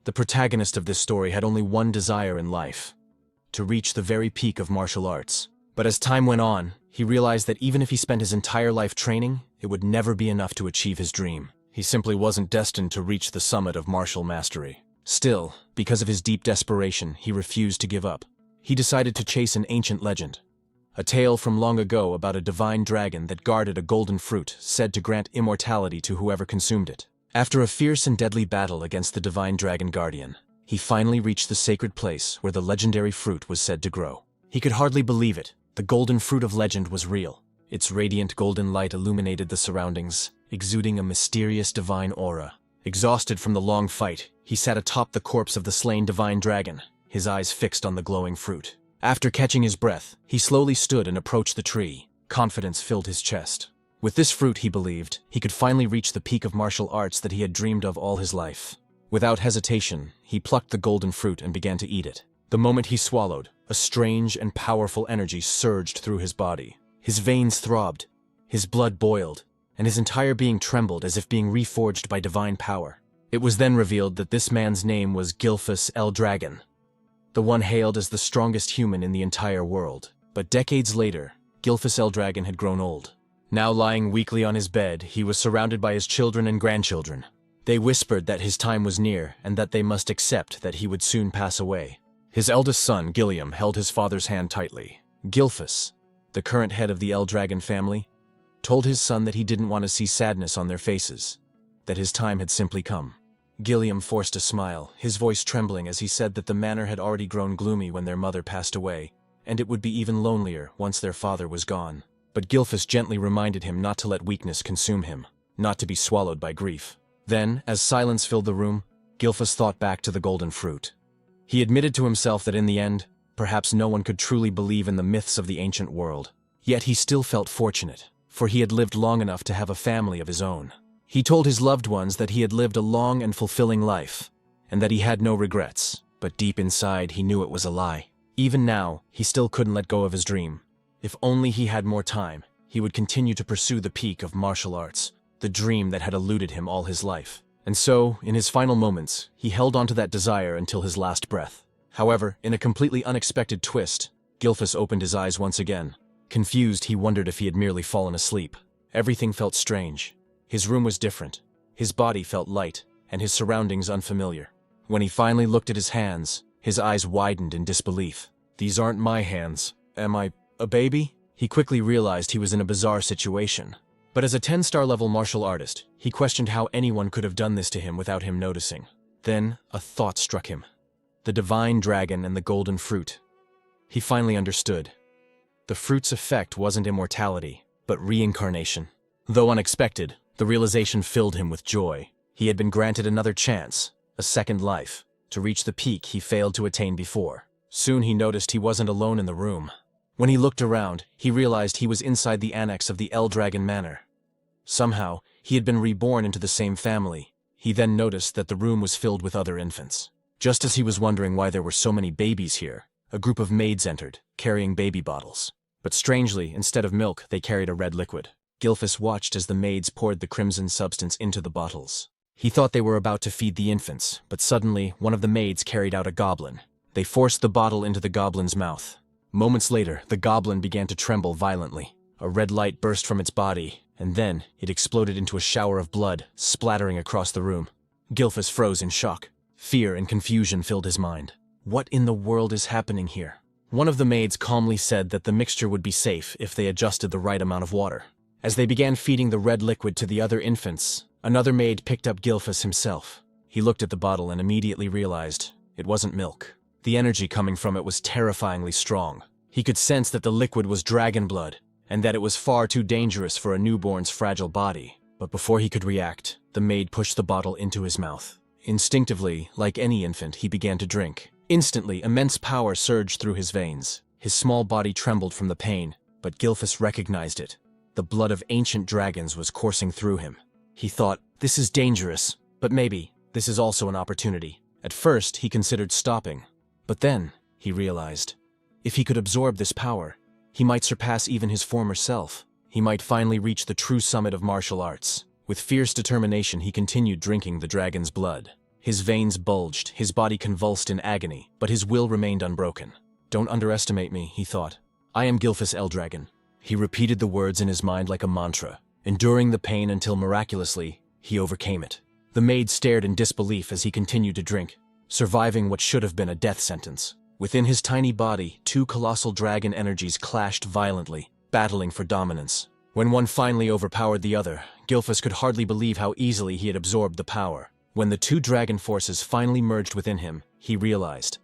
The protagonist of this story had only one desire in life: to reach the very peak of martial arts. But as time went on, he realized that even if he spent his entire life training, it would never be enough to achieve his dream. He simply wasn't destined to reach the summit of martial mastery. Still, because of his deep desperation, he refused to give up. He decided to chase an ancient legend, a tale from long ago about a divine dragon that guarded a golden fruit said to grant immortality to whoever consumed it. After a fierce and deadly battle against the divine dragon guardian, he finally reached the sacred place where the legendary fruit was said to grow. He could hardly believe it. The golden fruit of legend was real. Its radiant golden light illuminated the surroundings, exuding a mysterious divine aura. Exhausted from the long fight, he sat atop the corpse of the slain divine dragon, his eyes fixed on the glowing fruit. After catching his breath, he slowly stood and approached the tree. Confidence filled his chest. With this fruit, he believed, he could finally reach the peak of martial arts that he had dreamed of all his life. Without hesitation, he plucked the golden fruit and began to eat it. The moment he swallowed, a strange and powerful energy surged through his body. His veins throbbed, his blood boiled, and his entire being trembled as if being reforged by divine power. It was then revealed that this man's name was Gilfus L. Dragon, the one hailed as the strongest human in the entire world. But decades later, Gilfus L. Dragon had grown old. Now lying weakly on his bed, he was surrounded by his children and grandchildren. They whispered that his time was near and that they must accept that he would soon pass away. His eldest son, Gilliam, held his father's hand tightly. Gilfus, the current head of the L. Dragon family, told his son that he didn't want to see sadness on their faces, that his time had simply come. Gilliam forced a smile, his voice trembling as he said that the manor had already grown gloomy when their mother passed away, and it would be even lonelier once their father was gone. But Gilfus gently reminded him not to let weakness consume him, not to be swallowed by grief. Then, as silence filled the room, Gilfus thought back to the golden fruit. He admitted to himself that in the end, perhaps no one could truly believe in the myths of the ancient world. Yet he still felt fortunate, for he had lived long enough to have a family of his own. He told his loved ones that he had lived a long and fulfilling life, and that he had no regrets, but deep inside he knew it was a lie. Even now, he still couldn't let go of his dream. If only he had more time, he would continue to pursue the peak of martial arts, the dream that had eluded him all his life. And so, in his final moments, he held on to that desire until his last breath. However, in a completely unexpected twist, Gilfus opened his eyes once again. Confused, he wondered if he had merely fallen asleep. Everything felt strange. His room was different. His body felt light, and his surroundings unfamiliar. When he finally looked at his hands, his eyes widened in disbelief. "These aren't my hands. Am I a baby?" He quickly realized he was in a bizarre situation. But as a 10-star level martial artist, he questioned how anyone could have done this to him without him noticing. Then, a thought struck him. The divine dragon and the golden fruit. He finally understood. The fruit's effect wasn't immortality, but reincarnation. Though unexpected, the realization filled him with joy. He had been granted another chance, a second life, to reach the peak he failed to attain before. Soon he noticed he wasn't alone in the room. When he looked around, he realized he was inside the annex of the L. Dragon Manor. Somehow, he had been reborn into the same family. He then noticed that the room was filled with other infants. Just as he was wondering why there were so many babies here, a group of maids entered, carrying baby bottles. But strangely, instead of milk, they carried a red liquid. Gilfus watched as the maids poured the crimson substance into the bottles. He thought they were about to feed the infants, but suddenly, one of the maids carried out a goblin. They forced the bottle into the goblin's mouth. Moments later, the goblin began to tremble violently. A red light burst from its body, and then it exploded into a shower of blood, splattering across the room. Gilfus froze in shock. Fear and confusion filled his mind. What in the world is happening here? One of the maids calmly said that the mixture would be safe if they adjusted the right amount of water. As they began feeding the red liquid to the other infants, another maid picked up Gilfus himself. He looked at the bottle and immediately realized it wasn't milk. The energy coming from it was terrifyingly strong. He could sense that the liquid was dragon blood, and that it was far too dangerous for a newborn's fragile body. But before he could react, the maid pushed the bottle into his mouth. Instinctively, like any infant, he began to drink. Instantly, immense power surged through his veins. His small body trembled from the pain, but Gilfus recognized it. The blood of ancient dragons was coursing through him. He thought, this is dangerous, but maybe this is also an opportunity. At first, he considered stopping. But then, he realized, if he could absorb this power, he might surpass even his former self. He might finally reach the true summit of martial arts. With fierce determination, he continued drinking the dragon's blood. His veins bulged, his body convulsed in agony, but his will remained unbroken. "Don't underestimate me," he thought. "I am Gilphus Eldragon." He repeated the words in his mind like a mantra, enduring the pain until miraculously, he overcame it. The maid stared in disbelief as he continued to drink, surviving what should have been a death sentence. Within his tiny body, two colossal dragon energies clashed violently, battling for dominance. When one finally overpowered the other, Gilphus could hardly believe how easily he had absorbed the power. When the two dragon forces finally merged within him, he realized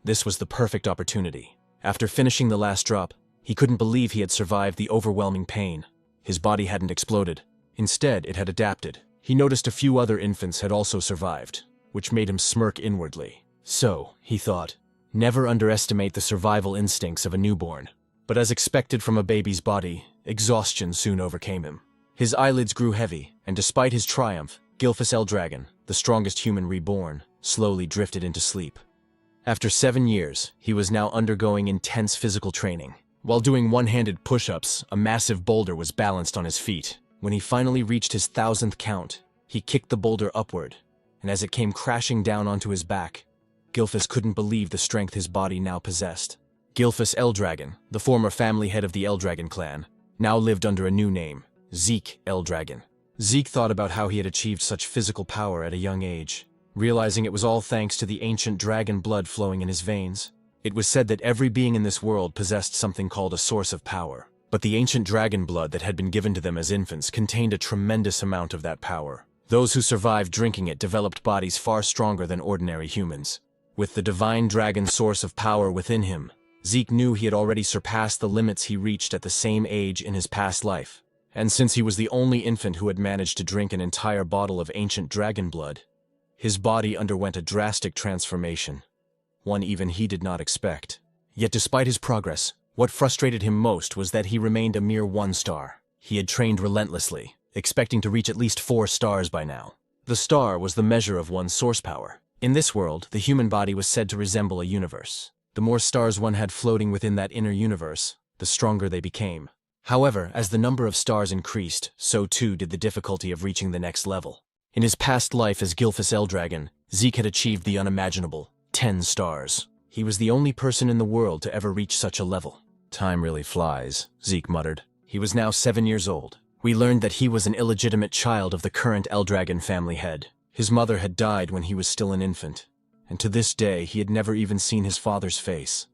this was the perfect opportunity. After finishing the last drop, he couldn't believe he had survived the overwhelming pain. His body hadn't exploded. Instead, it had adapted. He noticed a few other infants had also survived, which made him smirk inwardly. So, he thought, never underestimate the survival instincts of a newborn. But as expected from a baby's body, exhaustion soon overcame him. His eyelids grew heavy, and despite his triumph, Gilphus Eldragon, the strongest human reborn, slowly drifted into sleep. After 7 years, he was now undergoing intense physical training. While doing one-handed push-ups, a massive boulder was balanced on his feet. When he finally reached his 1000th count, he kicked the boulder upward, and as it came crashing down onto his back, Gilphus couldn't believe the strength his body now possessed. Gilphus Eldragon, the former family head of the Eldragon clan, now lived under a new name, Zeke Eldragon. Zeke thought about how he had achieved such physical power at a young age, realizing it was all thanks to the ancient dragon blood flowing in his veins. It was said that every being in this world possessed something called a source of power, but the ancient dragon blood that had been given to them as infants contained a tremendous amount of that power. Those who survived drinking it developed bodies far stronger than ordinary humans. With the divine dragon source of power within him, Zeke knew he had already surpassed the limits he reached at the same age in his past life. And since he was the only infant who had managed to drink an entire bottle of ancient dragon blood, his body underwent a drastic transformation, one even he did not expect. Yet despite his progress, what frustrated him most was that he remained a mere 1 star. He had trained relentlessly, expecting to reach at least 4 stars by now. The star was the measure of one's source power. In this world, the human body was said to resemble a universe. The more stars one had floating within that inner universe, the stronger they became. However, as the number of stars increased, so too did the difficulty of reaching the next level. In his past life as Gilphus Eldragon, Zeke had achieved the unimaginable, 10 stars. He was the only person in the world to ever reach such a level. "Time really flies," Zeke muttered. He was now 7 years old. We learned that he was an illegitimate child of the current Eldragon family head. His mother had died when he was still an infant, and to this day he had never even seen his father's face,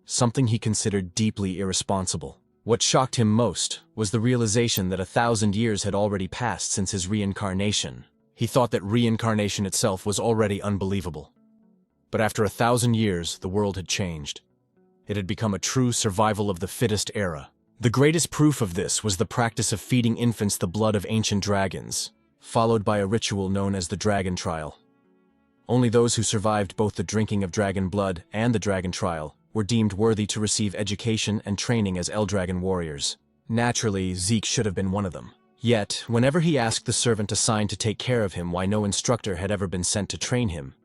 something he considered deeply irresponsible. What shocked him most was the realization that 1,000 years had already passed since his reincarnation. He thought that reincarnation itself was already unbelievable. But after 1,000 years, the world had changed. It had become a true survival of the fittest era. The greatest proof of this was the practice of feeding infants the blood of ancient dragons, followed by a ritual known as the Dragon Trial. Only those who survived both the drinking of dragon blood and the Dragon Trial were deemed worthy to receive education and training as Eldragon warriors. Naturally, Zeke should have been one of them. Yet, whenever he asked the servant assigned to take care of him why no instructor had ever been sent to train him,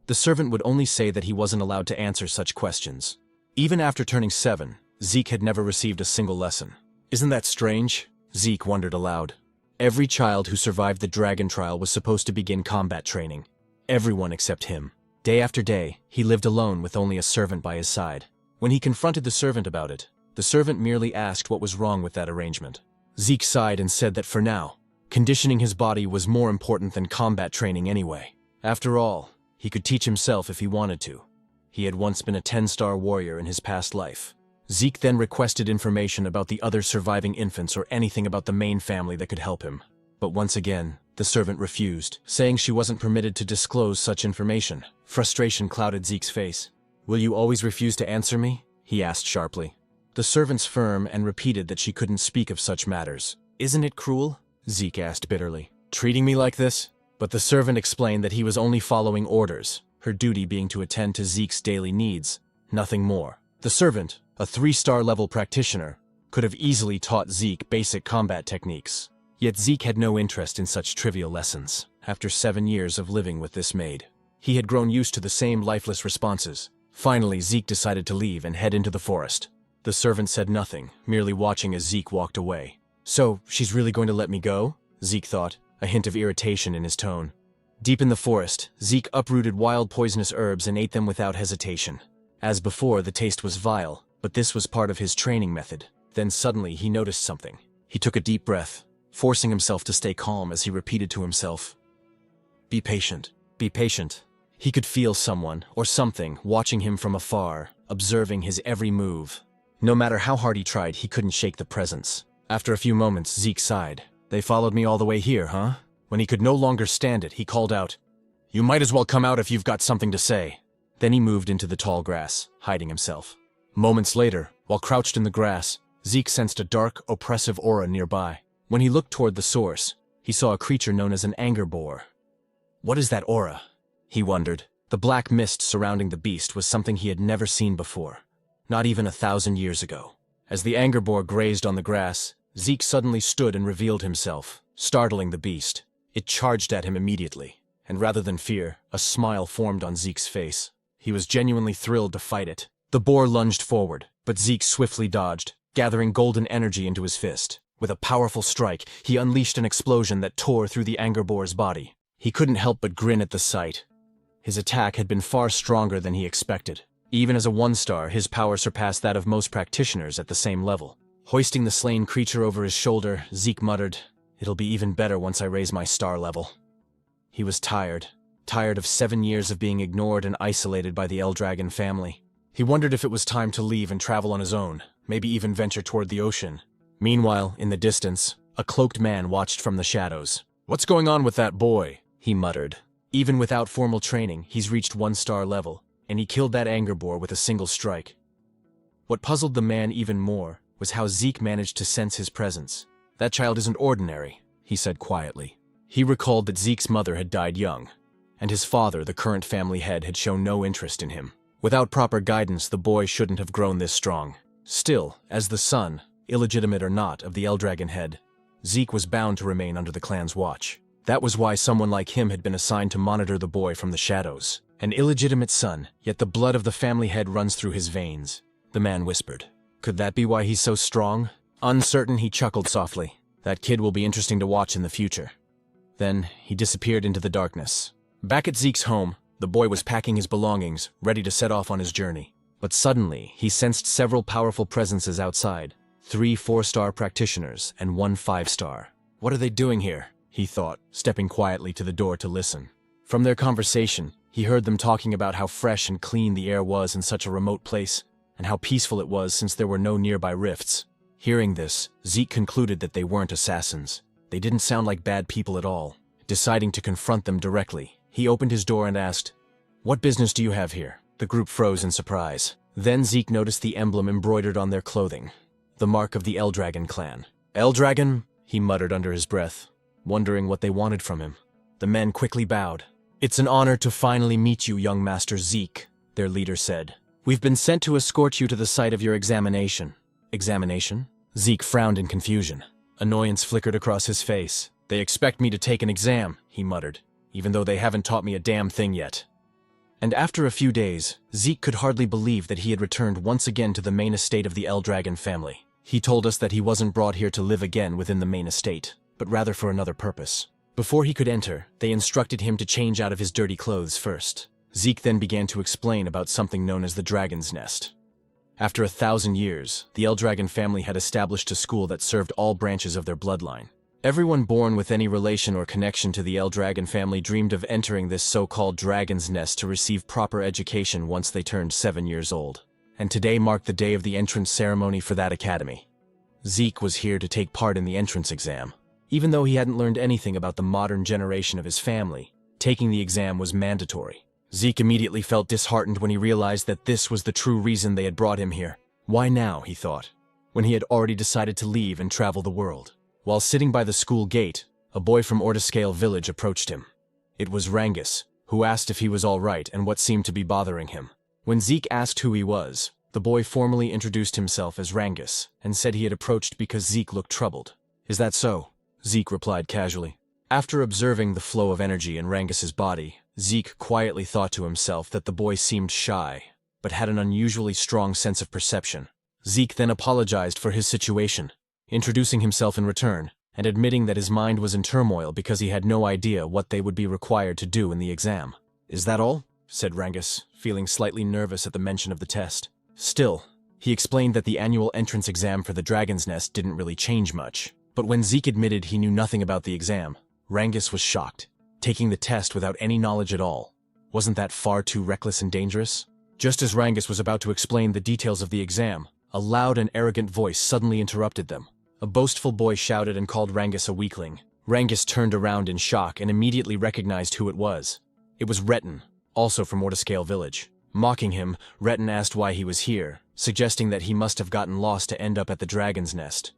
the servant would only say that he wasn't allowed to answer such questions. Even after turning 7, Zeke had never received a single lesson. "Isn't that strange?" Zeke wondered aloud. Every child who survived the Dragon Trial was supposed to begin combat training. Everyone except him. Day after day, he lived alone with only a servant by his side. When he confronted the servant about it, the servant merely asked what was wrong with that arrangement. Zeke sighed and said that for now, conditioning his body was more important than combat training anyway. After all, he could teach himself if he wanted to. He had once been a 10-star warrior in his past life. Zeke then requested information about the other surviving infants or anything about the main family that could help him. But once again, the servant refused, saying she wasn't permitted to disclose such information. Frustration clouded Zeke's face. "Will you always refuse to answer me?" he asked sharply. The servant's firm and repeated that she couldn't speak of such matters. "Isn't it cruel?" Zeke asked bitterly. "Treating me like this?" But the servant explained that he was only following orders, her duty being to attend to Zeke's daily needs, nothing more. The servant, a 3-star level practitioner, could have easily taught Zeke basic combat techniques. Yet Zeke had no interest in such trivial lessons. After 7 years of living with this maid, he had grown used to the same lifeless responses. Finally, Zeke decided to leave and head into the forest. The servant said nothing, merely watching as Zeke walked away. "So, she's really going to let me go?" Zeke thought, a hint of irritation in his tone. Deep in the forest, Zeke uprooted wild poisonous herbs and ate them without hesitation. As before, the taste was vile, but this was part of his training method. Then suddenly he noticed something. He took a deep breath, forcing himself to stay calm as he repeated to himself, "Be patient, be patient." He could feel someone, or something, watching him from afar, observing his every move. No matter how hard he tried, he couldn't shake the presence. After a few moments, Zeke sighed. "They followed me all the way here, huh?" When he could no longer stand it, he called out, "You might as well come out if you've got something to say." Then he moved into the tall grass, hiding himself. Moments later, while crouched in the grass, Zeke sensed a dark, oppressive aura nearby. When he looked toward the source, he saw a creature known as an anger boar. What is that aura? He wondered. The black mist surrounding the beast was something he had never seen before, not even 1,000 years ago. As the anger boar grazed on the grass, Zeke suddenly stood and revealed himself, startling the beast. It charged at him immediately, and rather than fear, a smile formed on Zeke's face. He was genuinely thrilled to fight it. The boar lunged forward, but Zeke swiftly dodged, gathering golden energy into his fist. With a powerful strike, he unleashed an explosion that tore through the anger boar's body. He couldn't help but grin at the sight. His attack had been far stronger than he expected. Even as a 1-star, his power surpassed that of most practitioners at the same level. Hoisting the slain creature over his shoulder, Zeke muttered, "It'll be even better once I raise my star level." He was tired of 7 years of being ignored and isolated by the Eldragon family. He wondered if it was time to leave and travel on his own, maybe even venture toward the ocean. Meanwhile, in the distance, a cloaked man watched from the shadows. "What's going on with that boy?" he muttered. Even without formal training, he's reached 1-star level, and he killed that anger boar with a single strike. What puzzled the man even more was how Zeke managed to sense his presence. "That child isn't ordinary," he said quietly. He recalled that Zeke's mother had died young, and his father, the current family head, had shown no interest in him. Without proper guidance, the boy shouldn't have grown this strong. Still, as the son, illegitimate or not, of the Eldragon head, Zeke was bound to remain under the clan's watch. That was why someone like him had been assigned to monitor the boy from the shadows. An illegitimate son, yet the blood of the family head runs through his veins, the man whispered. Could that be why he's so strong? Uncertain, he chuckled softly. That kid will be interesting to watch in the future. Then, he disappeared into the darkness. Back at Zeke's home, the boy was packing his belongings, ready to set off on his journey. But suddenly, he sensed several powerful presences outside. 3 4-star practitioners and 1 5-star. What are they doing here? He thought, stepping quietly to the door to listen. From their conversation, he heard them talking about how fresh and clean the air was in such a remote place, and how peaceful it was since there were no nearby rifts. Hearing this, Zeke concluded that they weren't assassins. They didn't sound like bad people at all. Deciding to confront them directly, he opened his door and asked, "What business do you have here?" The group froze in surprise. Then Zeke noticed the emblem embroidered on their clothing, the mark of the Eldragon clan. "Eldragon?" he muttered under his breath, wondering what they wanted from him. The men quickly bowed. "It's an honor to finally meet you, young Master Zeke," their leader said. "We've been sent to escort you to the site of your examination." Examination? Zeke frowned in confusion. Annoyance flickered across his face. "They expect me to take an exam," he muttered, "even though they haven't taught me a damn thing yet." And after a few days, Zeke could hardly believe that he had returned once again to the main estate of the Eldragon family. He told us that he wasn't brought here to live again within the main estate, but rather for another purpose. Before he could enter, they instructed him to change out of his dirty clothes first. Zeke then began to explain about something known as the Dragon's Nest. After 1,000 years, the Eldragon family had established a school that served all branches of their bloodline. Everyone born with any relation or connection to the Eldragon family dreamed of entering this so-called Dragon's Nest to receive proper education once they turned 7 years old. And today marked the day of the entrance ceremony for that academy. Zeke was here to take part in the entrance exam. Even though he hadn't learned anything about the modern generation of his family, taking the exam was mandatory. Zeke immediately felt disheartened when he realized that this was the true reason they had brought him here. Why now, he thought, when he had already decided to leave and travel the world? While sitting by the school gate, a boy from Ortiscale village approached him. It was Rangus, who asked if he was all right and what seemed to be bothering him. When Zeke asked who he was, the boy formally introduced himself as Rangus and said he had approached because Zeke looked troubled. "Is that so?" Zeke replied casually. After observing the flow of energy in Rangus's body, Zeke quietly thought to himself that the boy seemed shy, but had an unusually strong sense of perception. Zeke then apologized for his situation, introducing himself in return, and admitting that his mind was in turmoil because he had no idea what they would be required to do in the exam. "Is that all?" said Rangus, feeling slightly nervous at the mention of the test. Still, he explained that the annual entrance exam for the Dragon's Nest didn't really change much. But when Zeke admitted he knew nothing about the exam, Rangus was shocked. Taking the test without any knowledge at all. Wasn't that far too reckless and dangerous? Just as Rangus was about to explain the details of the exam, a loud and arrogant voice suddenly interrupted them. A boastful boy shouted and called Rangus a weakling. Rangus turned around in shock and immediately recognized who it was. It was Retin, also from Ortiscale Village. Mocking him, Retin asked why he was here, suggesting that he must have gotten lost to end up at the Dragon's Nest.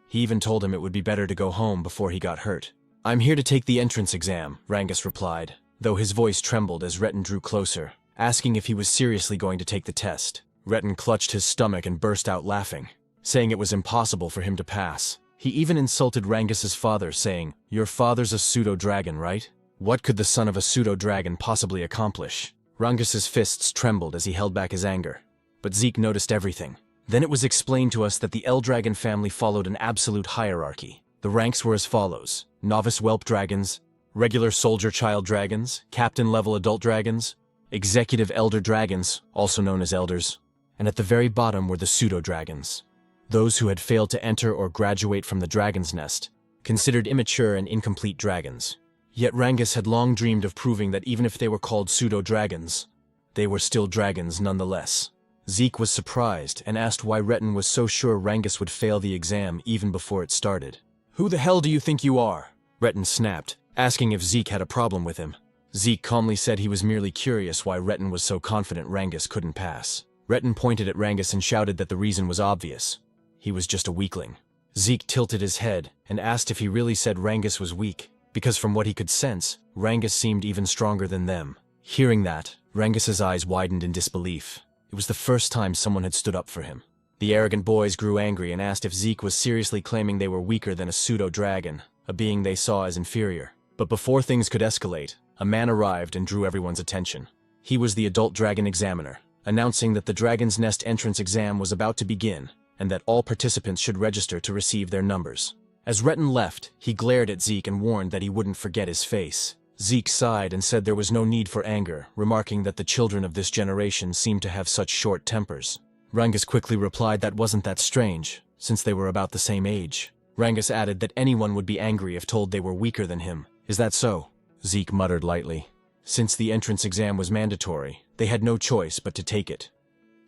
He even told him it would be better to go home before he got hurt. "I'm here to take the entrance exam," Rangus replied, though his voice trembled as Retin drew closer, asking if he was seriously going to take the test. Retin clutched his stomach and burst out laughing, saying it was impossible for him to pass. He even insulted Rangus's father, saying, "Your father's a pseudo-dragon, right? What could the son of a pseudo-dragon possibly accomplish?" Rangus's fists trembled as he held back his anger. But Zeke noticed everything. Then it was explained to us that the Eldragon family followed an absolute hierarchy. The ranks were as follows: novice whelp dragons, regular soldier child dragons, captain-level adult dragons, executive elder dragons, also known as elders, and at the very bottom were the pseudo-dragons. Those who had failed to enter or graduate from the Dragon's Nest, considered immature and incomplete dragons. Yet Rangus had long dreamed of proving that even if they were called pseudo-dragons, they were still dragons nonetheless. Zeke was surprised and asked why Retin was so sure Rangus would fail the exam even before it started. "Who the hell do you think you are?" Retin snapped, asking if Zeke had a problem with him. Zeke calmly said he was merely curious why Retin was so confident Rangus couldn't pass. Retin pointed at Rangus and shouted that the reason was obvious. He was just a weakling. Zeke tilted his head and asked if he really said Rangus was weak, because from what he could sense, Rangus seemed even stronger than them. Hearing that, Rangus's eyes widened in disbelief. It was the first time someone had stood up for him. The arrogant boys grew angry and asked if Zeke was seriously claiming they were weaker than a pseudo-dragon, a being they saw as inferior. But before things could escalate, a man arrived and drew everyone's attention. He was the adult dragon examiner, announcing that the Dragon's Nest entrance exam was about to begin, and that all participants should register to receive their numbers. As Retin left, he glared at Zeke and warned that he wouldn't forget his face. Zeke sighed and said there was no need for anger, remarking that the children of this generation seemed to have such short tempers. Rangus quickly replied that wasn't that strange, since they were about the same age. Rangus added that anyone would be angry if told they were weaker than him. "Is that so?" Zeke muttered lightly. Since the entrance exam was mandatory, they had no choice but to take it.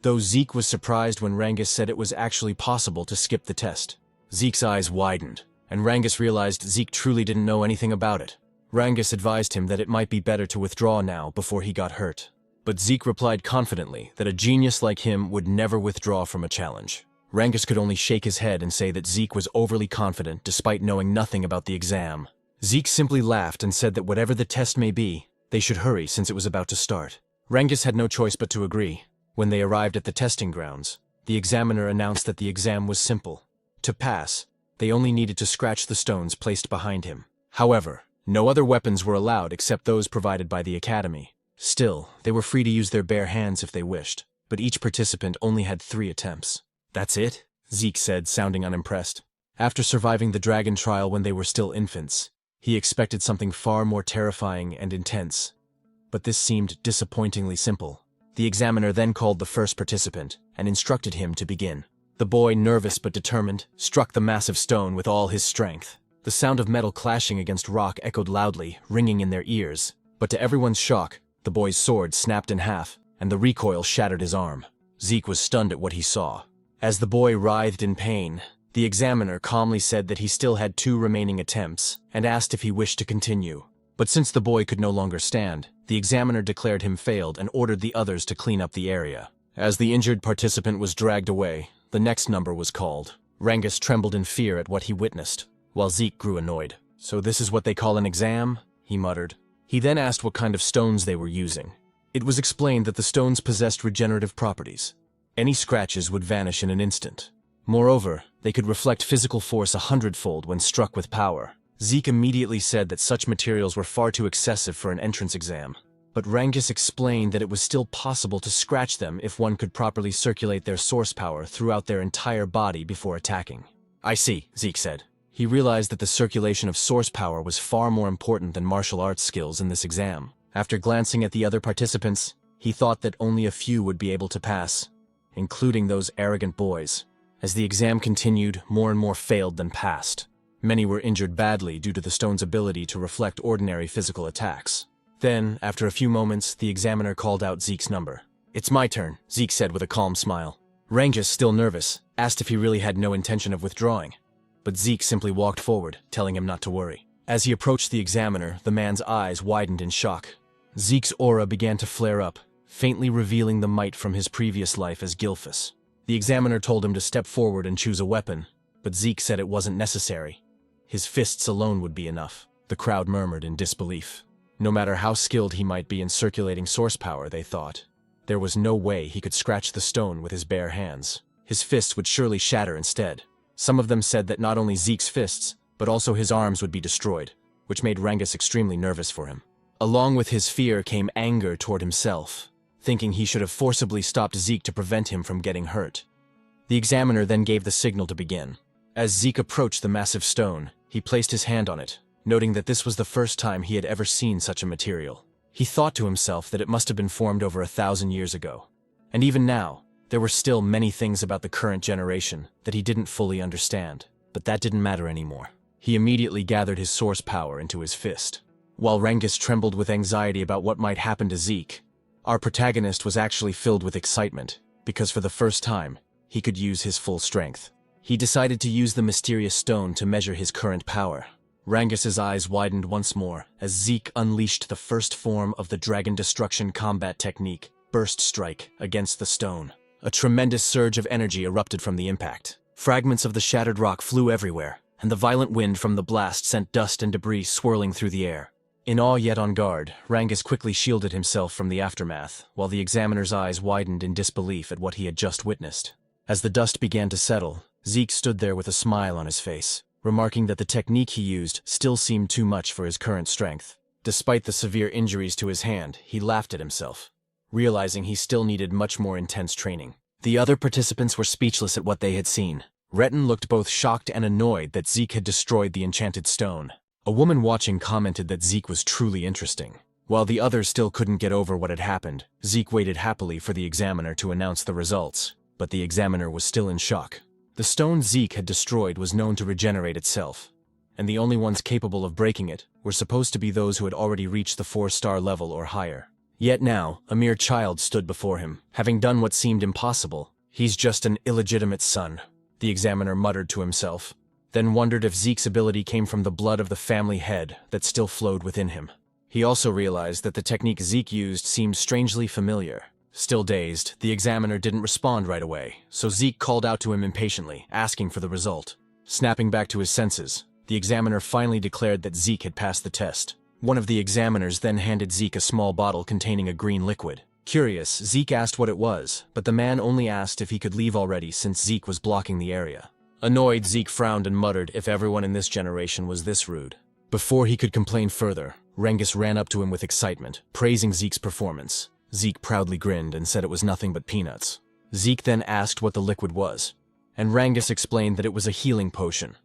Though Zeke was surprised when Rangus said it was actually possible to skip the test. Zeke's eyes widened, and Rangus realized Zeke truly didn't know anything about it. Rangus advised him that it might be better to withdraw now before he got hurt. But Zeke replied confidently that a genius like him would never withdraw from a challenge. Rangus could only shake his head and say that Zeke was overly confident despite knowing nothing about the exam. Zeke simply laughed and said that whatever the test may be, they should hurry since it was about to start. Rangus had no choice but to agree. When they arrived at the testing grounds, the examiner announced that the exam was simple. To pass, they only needed to scratch the stones placed behind him. However, no other weapons were allowed except those provided by the academy. Still, they were free to use their bare hands if they wished, but each participant only had 3 attempts. "That's it?" Zeke said, sounding unimpressed. After surviving the dragon trial when they were still infants, he expected something far more terrifying and intense. But this seemed disappointingly simple. The examiner then called the first participant and instructed him to begin. The boy, nervous but determined, struck the massive stone with all his strength. The sound of metal clashing against rock echoed loudly, ringing in their ears. But to everyone's shock, the boy's sword snapped in half, and the recoil shattered his arm. Zeke was stunned at what he saw. As the boy writhed in pain, the examiner calmly said that he still had 2 remaining attempts, and asked if he wished to continue. But since the boy could no longer stand, the examiner declared him failed and ordered the others to clean up the area. As the injured participant was dragged away, the next number was called. Rangus trembled in fear at what he witnessed, while Zeke grew annoyed. "So this is what they call an exam?" he muttered. He then asked what kind of stones they were using. It was explained that the stones possessed regenerative properties. Any scratches would vanish in an instant. Moreover, they could reflect physical force 100-fold when struck with power. Zeke immediately said that such materials were far too excessive for an entrance exam. But Rangus explained that it was still possible to scratch them if one could properly circulate their source power throughout their entire body before attacking. "I see," Zeke said. He realized that the circulation of source power was far more important than martial arts skills in this exam. After glancing at the other participants, he thought that only a few would be able to pass, including those arrogant boys. As the exam continued, more and more failed than passed. Many were injured badly due to the stone's ability to reflect ordinary physical attacks. Then, after a few moments, the examiner called out Zeke's number. "It's my turn," Zeke said with a calm smile. Rangus, still nervous, asked if he really had no intention of withdrawing. But Zeke simply walked forward, telling him not to worry. As he approached the examiner, the man's eyes widened in shock. Zeke's aura began to flare up, faintly revealing the might from his previous life as Gilphus. The examiner told him to step forward and choose a weapon, but Zeke said it wasn't necessary. His fists alone would be enough. The crowd murmured in disbelief. No matter how skilled he might be in circulating source power, they thought, there was no way he could scratch the stone with his bare hands. His fists would surely shatter instead. Some of them said that not only Zeke's fists, but also his arms would be destroyed, which made Rangus extremely nervous for him. Along with his fear came anger toward himself, thinking he should have forcibly stopped Zeke to prevent him from getting hurt. The examiner then gave the signal to begin. As Zeke approached the massive stone, he placed his hand on it, noting that this was the first time he had ever seen such a material. He thought to himself that it must have been formed over 1,000 years ago. And even now, there were still many things about the current generation that he didn't fully understand, but that didn't matter anymore. He immediately gathered his source power into his fist. While Rangus trembled with anxiety about what might happen to Zeke, our protagonist was actually filled with excitement, because for the first time, he could use his full strength. He decided to use the mysterious stone to measure his current power. Rangus's eyes widened once more as Zeke unleashed the first form of the Dragon Destruction combat technique, Burst Strike, against the stone. A tremendous surge of energy erupted from the impact. Fragments of the shattered rock flew everywhere, and the violent wind from the blast sent dust and debris swirling through the air. In awe yet on guard, Rangus quickly shielded himself from the aftermath, while the examiner's eyes widened in disbelief at what he had just witnessed. As the dust began to settle, Zeke stood there with a smile on his face, remarking that the technique he used still seemed too much for his current strength. Despite the severe injuries to his hand, he laughed at himself, realizing he still needed much more intense training. The other participants were speechless at what they had seen. Retin looked both shocked and annoyed that Zeke had destroyed the enchanted stone. A woman watching commented that Zeke was truly interesting. While the others still couldn't get over what had happened, Zeke waited happily for the examiner to announce the results, but the examiner was still in shock. The stone Zeke had destroyed was known to regenerate itself, and the only ones capable of breaking it were supposed to be those who had already reached the 4-star level or higher. Yet now, a mere child stood before him, having done what seemed impossible. He's just an illegitimate son, the examiner muttered to himself, then wondered if Zeke's ability came from the blood of the family head that still flowed within him. He also realized that the technique Zeke used seemed strangely familiar. Still dazed, the examiner didn't respond right away, so Zeke called out to him impatiently, asking for the result. Snapping back to his senses, the examiner finally declared that Zeke had passed the test. One of the examiners then handed Zeke a small bottle containing a green liquid. Curious, Zeke asked what it was, but the man only asked if he could leave already since Zeke was blocking the area. Annoyed, Zeke frowned and muttered if everyone in this generation was this rude. Before he could complain further, Rangus ran up to him with excitement, praising Zeke's performance. Zeke proudly grinned and said it was nothing but peanuts. Zeke then asked what the liquid was, and Rangus explained that it was a healing potion,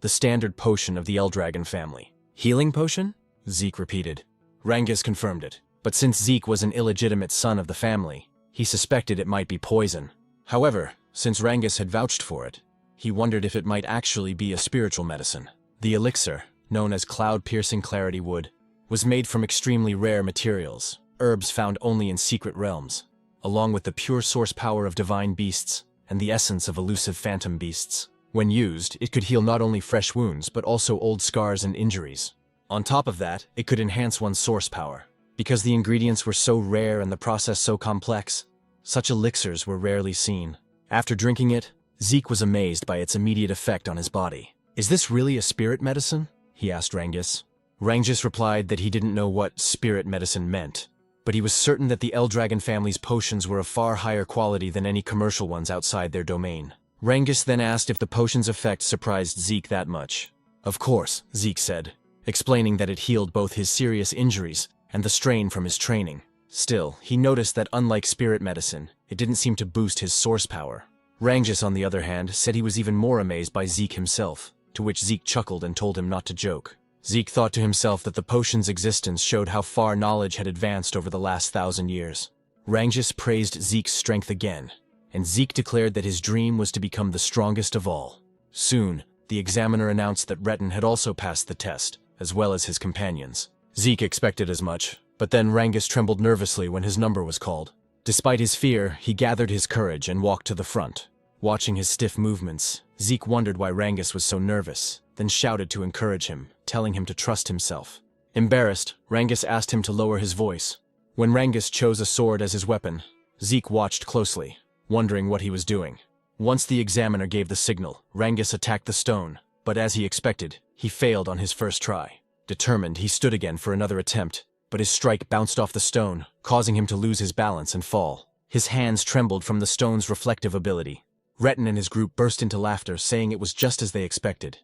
the standard potion of the Eldragon family. Healing potion? Zeke repeated. Rangus confirmed it, but since Zeke was an illegitimate son of the family, he suspected it might be poison. However, since Rangus had vouched for it, he wondered if it might actually be a spiritual medicine. The elixir, known as Cloud-Piercing Clarity Wood, was made from extremely rare materials, herbs found only in secret realms, along with the pure source power of divine beasts and the essence of elusive phantom beasts. When used, it could heal not only fresh wounds but also old scars and injuries. On top of that, it could enhance one's source power. Because the ingredients were so rare and the process so complex, such elixirs were rarely seen. After drinking it, Zeke was amazed by its immediate effect on his body. "Is this really a spirit medicine?" he asked Rangus. Rangus replied that he didn't know what spirit medicine meant, but he was certain that the Eldragon family's potions were of far higher quality than any commercial ones outside their domain. Rangus then asked if the potion's effect surprised Zeke that much. "Of course," Zeke said, explaining that it healed both his serious injuries and the strain from his training. Still, he noticed that unlike spirit medicine, it didn't seem to boost his source power. Rangus, on the other hand, said he was even more amazed by Zeke himself. to which Zeke chuckled and told him not to joke. Zeke thought to himself that the potion's existence showed how far knowledge had advanced over the last 1,000 years. Rangus praised Zeke's strength again, and Zeke declared that his dream was to become the strongest of all. Soon, the examiner announced that Retin had also passed the test, as well as his companions. Zeke expected as much, but then Rangus trembled nervously when his number was called. Despite his fear, he gathered his courage and walked to the front. Watching his stiff movements, Zeke wondered why Rangus was so nervous, then shouted to encourage him, telling him to trust himself. Embarrassed, Rangus asked him to lower his voice. When Rangus chose a sword as his weapon, Zeke watched closely, wondering what he was doing. Once the examiner gave the signal, Rangus attacked the stone, but as he expected, he failed on his first try. Determined, he stood again for another attempt, but his strike bounced off the stone, causing him to lose his balance and fall. His hands trembled from the stone's reflective ability. Retin and his group burst into laughter, saying it was just as they expected.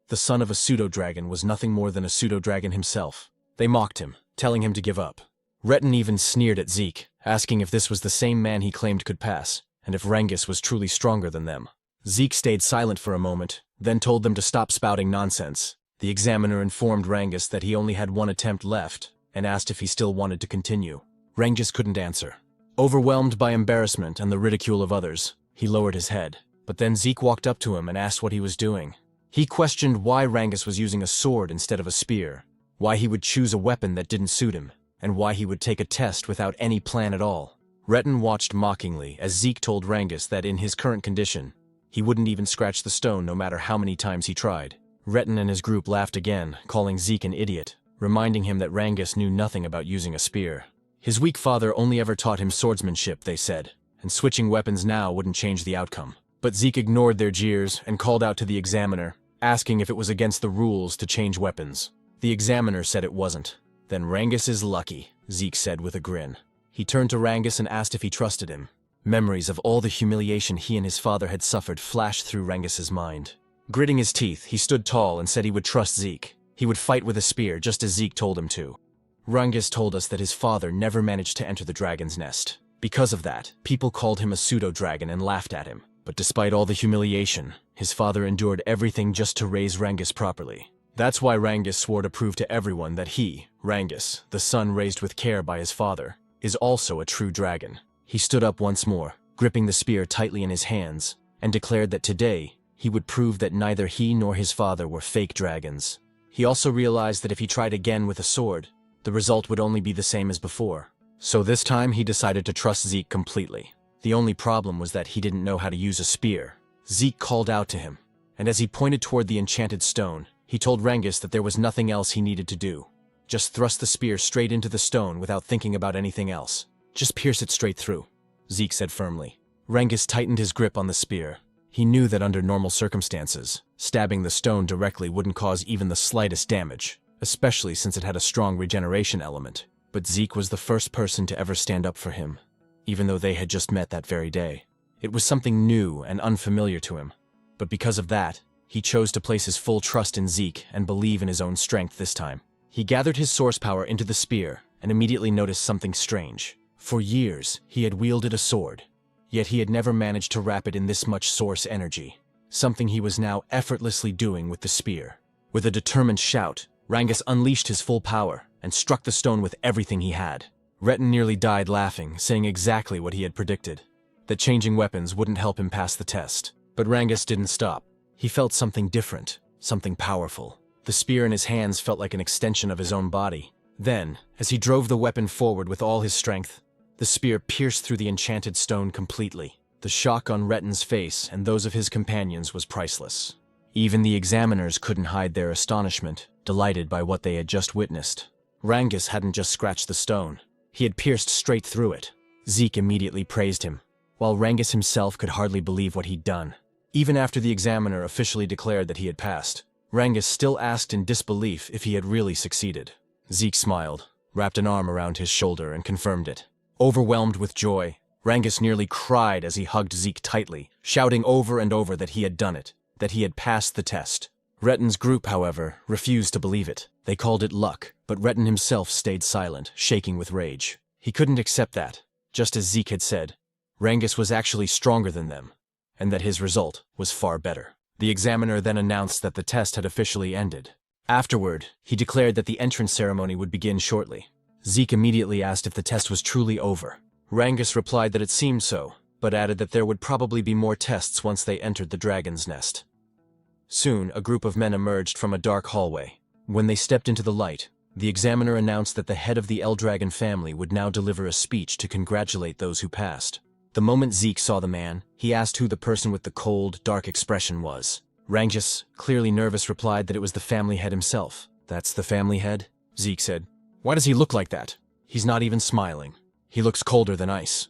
The son of a pseudo-dragon was nothing more than a pseudo-dragon himself. They mocked him, telling him to give up. Retin even sneered at Zeke, asking if this was the same man he claimed could pass, and if Rangus was truly stronger than them. Zeke stayed silent for a moment, then told them to stop spouting nonsense. The examiner informed Rangus that he only had one attempt left, and asked if he still wanted to continue. Rangus couldn't answer. Overwhelmed by embarrassment and the ridicule of others, he lowered his head. But then Zeke walked up to him and asked what he was doing. He questioned why Rangus was using a sword instead of a spear, why he would choose a weapon that didn't suit him, and why he would take a test without any plan at all. Retin watched mockingly as Zeke told Rangus that in his current condition, he wouldn't even scratch the stone no matter how many times he tried. Retin and his group laughed again, calling Zeke an idiot, reminding him that Rangus knew nothing about using a spear. His weak father only ever taught him swordsmanship, they said, and switching weapons now wouldn't change the outcome. But Zeke ignored their jeers and called out to the examiner, asking if it was against the rules to change weapons. The examiner said it wasn't. Then Rangus is lucky, Zeke said with a grin. He turned to Rangus and asked if he trusted him. Memories of all the humiliation he and his father had suffered flashed through Rangus's mind. Gritting his teeth, he stood tall and said he would trust Zeke. He would fight with a spear just as Zeke told him to. Rangus told us that his father never managed to enter the dragon's nest. Because of that, people called him a pseudo-dragon and laughed at him. But despite all the humiliation, his father endured everything just to raise Rangus properly. That's why Rangus swore to prove to everyone that he, Rangus, the son raised with care by his father, is also a true dragon. He stood up once more, gripping the spear tightly in his hands, and declared that today, he would prove that neither he nor his father were fake dragons. He also realized that if he tried again with a sword, the result would only be the same as before. So this time he decided to trust Zeke completely. The only problem was that he didn't know how to use a spear. Zeke called out to him, and as he pointed toward the enchanted stone, he told Rangus that there was nothing else he needed to do. Just thrust the spear straight into the stone without thinking about anything else. Just pierce it straight through, Zeke said firmly. Rangus tightened his grip on the spear. He knew that under normal circumstances, stabbing the stone directly wouldn't cause even the slightest damage, especially since it had a strong regeneration element. But Zeke was the first person to ever stand up for him, even though they had just met that very day. It was something new and unfamiliar to him, but because of that, he chose to place his full trust in Zeke and believe in his own strength this time. He gathered his source power into the spear and immediately noticed something strange. For years, he had wielded a sword, yet he had never managed to wrap it in this much source energy, something he was now effortlessly doing with the spear. With a determined shout, Rangus unleashed his full power and struck the stone with everything he had. Retin nearly died laughing, saying exactly what he had predicted, that changing weapons wouldn't help him pass the test. But Rangus didn't stop. He felt something different, something powerful. The spear in his hands felt like an extension of his own body. Then, as he drove the weapon forward with all his strength, the spear pierced through the enchanted stone completely. The shock on Retin's face and those of his companions was priceless. Even the examiners couldn't hide their astonishment, delighted by what they had just witnessed. Rangus hadn't just scratched the stone. He had pierced straight through it. Zeke immediately praised him, while Rangus himself could hardly believe what he'd done. Even after the examiner officially declared that he had passed, Rangus still asked in disbelief if he had really succeeded. Zeke smiled, wrapped an arm around his shoulder, and confirmed it. Overwhelmed with joy, Rangus nearly cried as he hugged Zeke tightly, shouting over and over that he had done it, that he had passed the test. Retin's group, however, refused to believe it. They called it luck, but Retin himself stayed silent, shaking with rage. He couldn't accept that, just as Zeke had said, Rangus was actually stronger than them, and that his result was far better. The examiner then announced that the test had officially ended. Afterward, he declared that the entrance ceremony would begin shortly. Zeke immediately asked if the test was truly over. Rangus replied that it seemed so, but added that there would probably be more tests once they entered the dragon's nest. Soon, a group of men emerged from a dark hallway. When they stepped into the light, the examiner announced that the head of the Eldragon family would now deliver a speech to congratulate those who passed. The moment Zeke saw the man, he asked who the person with the cold, dark expression was. Rangus, clearly nervous, replied that it was the family head himself. "That's the family head?" Zeke said. "Why does he look like that? He's not even smiling. He looks colder than ice."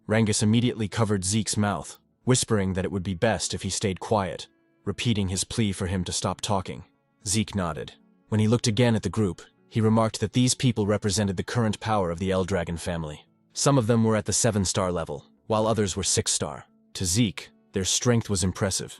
Rangus immediately covered Zeke's mouth, whispering that it would be best if he stayed quiet, repeating his plea for him to stop talking. Zeke nodded. When he looked again at the group, he remarked that these people represented the current power of the Eldragon family. Some of them were at the 7-star level, while others were 6-star. To Zeke, their strength was impressive,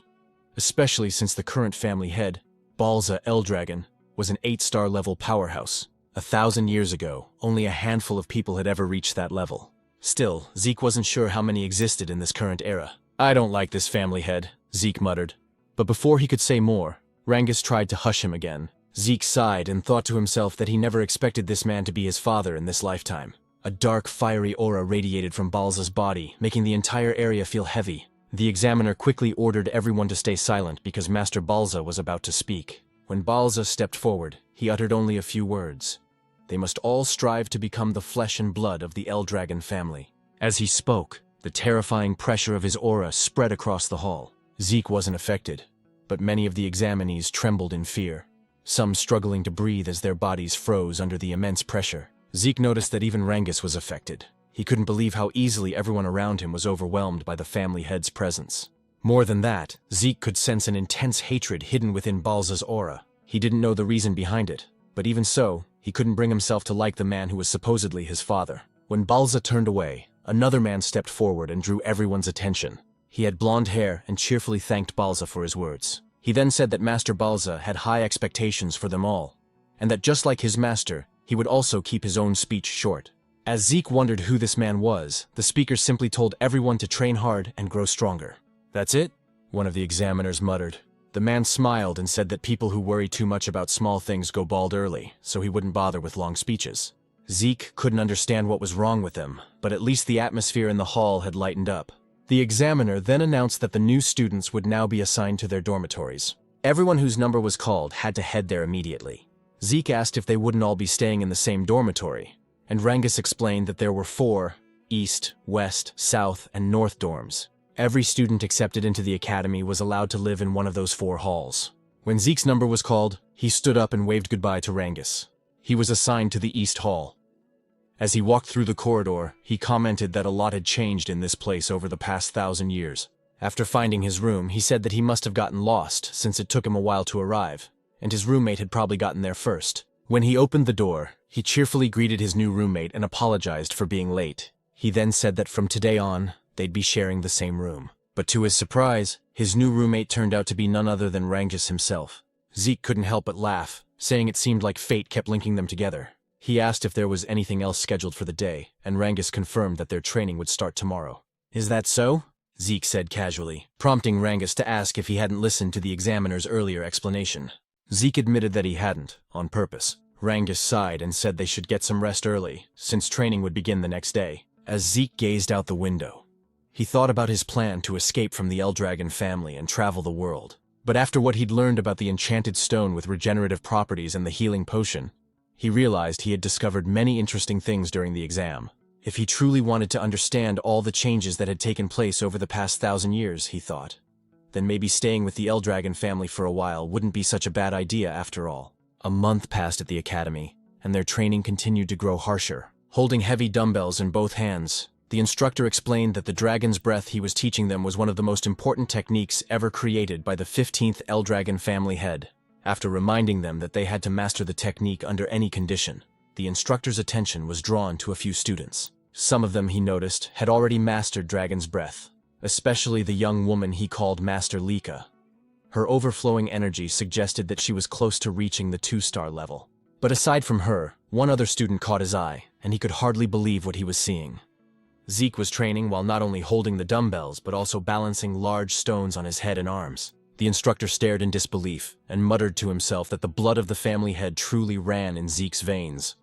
especially since the current family head, Balza Eldragon, was an 8-star level powerhouse. 1,000 years ago, only a handful of people had ever reached that level. Still, Zeke wasn't sure how many existed in this current era. "I don't like this family head," Zeke muttered. But before he could say more, Rangus tried to hush him again. Zeke sighed and thought to himself that he never expected this man to be his father in this lifetime. A dark, fiery aura radiated from Balza's body, making the entire area feel heavy. The examiner quickly ordered everyone to stay silent because Master Balza was about to speak. When Balza stepped forward, he uttered only a few words. They must all strive to become the flesh and blood of the Eldragon family. As he spoke, the terrifying pressure of his aura spread across the hall. Zeke wasn't affected, but many of the examinees trembled in fear, some struggling to breathe as their bodies froze under the immense pressure. Zeke noticed that even Rangus was affected. He couldn't believe how easily everyone around him was overwhelmed by the family head's presence. More than that, Zeke could sense an intense hatred hidden within Balza's aura. He didn't know the reason behind it, but even so, he couldn't bring himself to like the man who was supposedly his father. When Balza turned away, another man stepped forward and drew everyone's attention. He had blonde hair and cheerfully thanked Balza for his words. He then said that Master Balza had high expectations for them all, and that just like his master, he would also keep his own speech short. As Zeke wondered who this man was, the speaker simply told everyone to train hard and grow stronger. "That's it?" one of the examiners muttered. The man smiled and said that people who worry too much about small things go bald early, so he wouldn't bother with long speeches. Zeke couldn't understand what was wrong with him, but at least the atmosphere in the hall had lightened up. The examiner then announced that the new students would now be assigned to their dormitories. Everyone whose number was called had to head there immediately. Zeke asked if they wouldn't all be staying in the same dormitory, and Rangus explained that there were 4 East, West, South, and North dorms. Every student accepted into the academy was allowed to live in one of those 4 halls. When Zeke's number was called, he stood up and waved goodbye to Rangus. He was assigned to the East Hall. As he walked through the corridor, he commented that a lot had changed in this place over the past 1,000 years. After finding his room, he said that he must have gotten lost since it took him a while to arrive, and his roommate had probably gotten there first. When he opened the door, he cheerfully greeted his new roommate and apologized for being late. He then said that from today on, they'd be sharing the same room. But to his surprise, his new roommate turned out to be none other than Rangus himself. Zeke couldn't help but laugh, saying it seemed like fate kept linking them together. He asked if there was anything else scheduled for the day, and Rangus confirmed that their training would start tomorrow. "Is that so?" Zeke said casually, prompting Rangus to ask if he hadn't listened to the examiner's earlier explanation. Zeke admitted that he hadn't, on purpose. Rangus sighed and said they should get some rest early, since training would begin the next day. As Zeke gazed out the window, he thought about his plan to escape from the Eldragon family and travel the world. But after what he'd learned about the enchanted stone with regenerative properties and the healing potion, he realized he had discovered many interesting things during the exam. If he truly wanted to understand all the changes that had taken place over the past 1,000 years, he thought, then maybe staying with the Eldragon family for a while wouldn't be such a bad idea after all. A month passed at the academy, and their training continued to grow harsher. Holding heavy dumbbells in both hands, the instructor explained that the dragon's breath he was teaching them was one of the most important techniques ever created by the 15th Eldragon family head. After reminding them that they had to master the technique under any condition, the instructor's attention was drawn to a few students. Some of them, he noticed, had already mastered Dragon's Breath, especially the young woman he called Master Lika. Her overflowing energy suggested that she was close to reaching the 2-star level. But aside from her, one other student caught his eye, and he could hardly believe what he was seeing. Zeke was training while not only holding the dumbbells, but also balancing large stones on his head and arms. The instructor stared in disbelief and muttered to himself that the blood of the family head truly ran in Zeke's veins.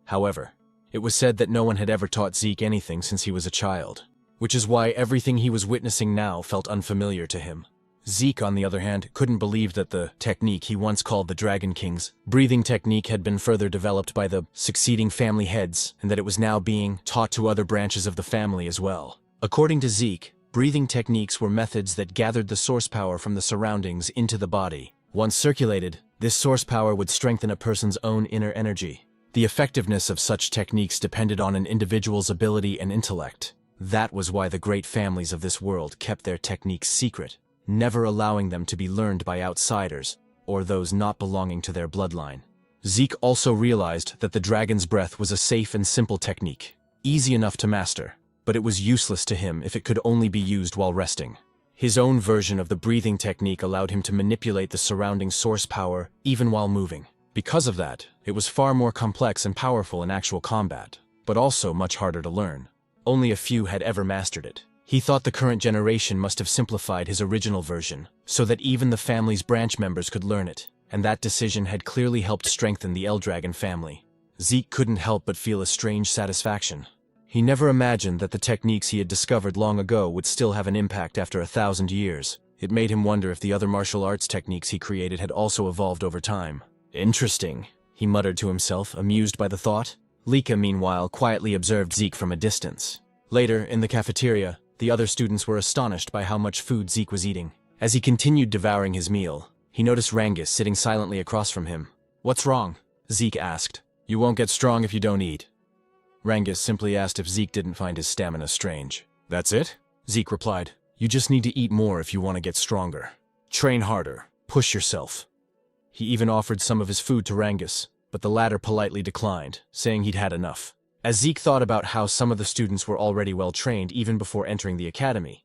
However, it was said that no one had ever taught Zeke anything since he was a child, which is why everything he was witnessing now felt unfamiliar to him. Zeke, on the other hand, couldn't believe that the technique he once called the Dragon King's breathing technique had been further developed by the succeeding family heads, and that it was now being taught to other branches of the family as well. According to Zeke, breathing techniques were methods that gathered the source power from the surroundings into the body. Once circulated, this source power would strengthen a person's own inner energy. The effectiveness of such techniques depended on an individual's ability and intellect. That was why the great families of this world kept their techniques secret, never allowing them to be learned by outsiders or those not belonging to their bloodline. Zeke also realized that the dragon's breath was a safe and simple technique, easy enough to master, but it was useless to him if it could only be used while resting. His own version of the breathing technique allowed him to manipulate the surrounding source power even while moving. Because of that, it was far more complex and powerful in actual combat, but also much harder to learn. Only a few had ever mastered it. He thought the current generation must have simplified his original version, so that even the family's branch members could learn it, and that decision had clearly helped strengthen the Eldragon family. Zeke couldn't help but feel a strange satisfaction. He never imagined that the techniques he had discovered long ago would still have an impact after 1,000 years. It made him wonder if the other martial arts techniques he created had also evolved over time. Interesting, he muttered to himself, amused by the thought. Lika, meanwhile, quietly observed Zeke from a distance. Later, in the cafeteria, the other students were astonished by how much food Zeke was eating. As he continued devouring his meal, he noticed Rangus sitting silently across from him. "What's wrong?" Zeke asked. "You won't get strong if you don't eat." Rangus simply asked if Zeke didn't find his stamina strange. "That's it?" Zeke replied. "You just need to eat more if you want to get stronger. Train harder. Push yourself." He even offered some of his food to Rangus, but the latter politely declined, saying he'd had enough. As Zeke thought about how some of the students were already well trained even before entering the academy,